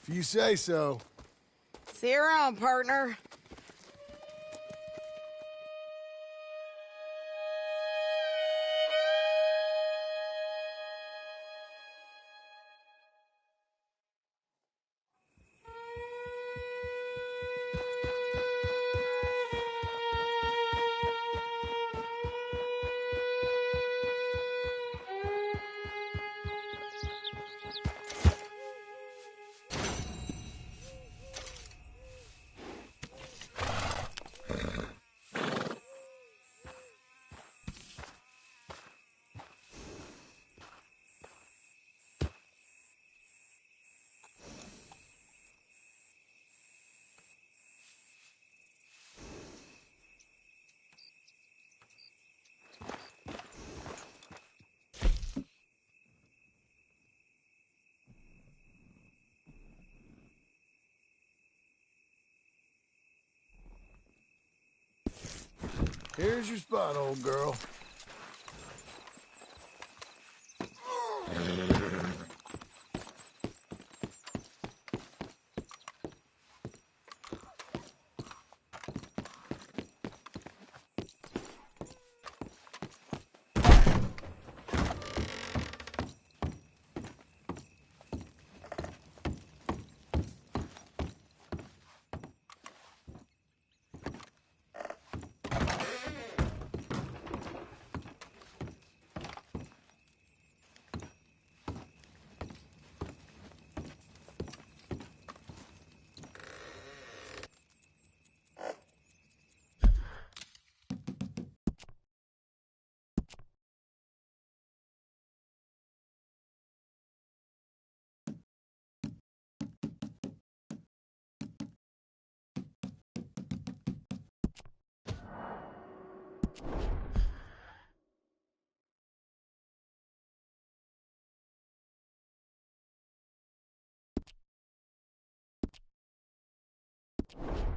If you say so. See you around, partner. Here's your spot, old girl. You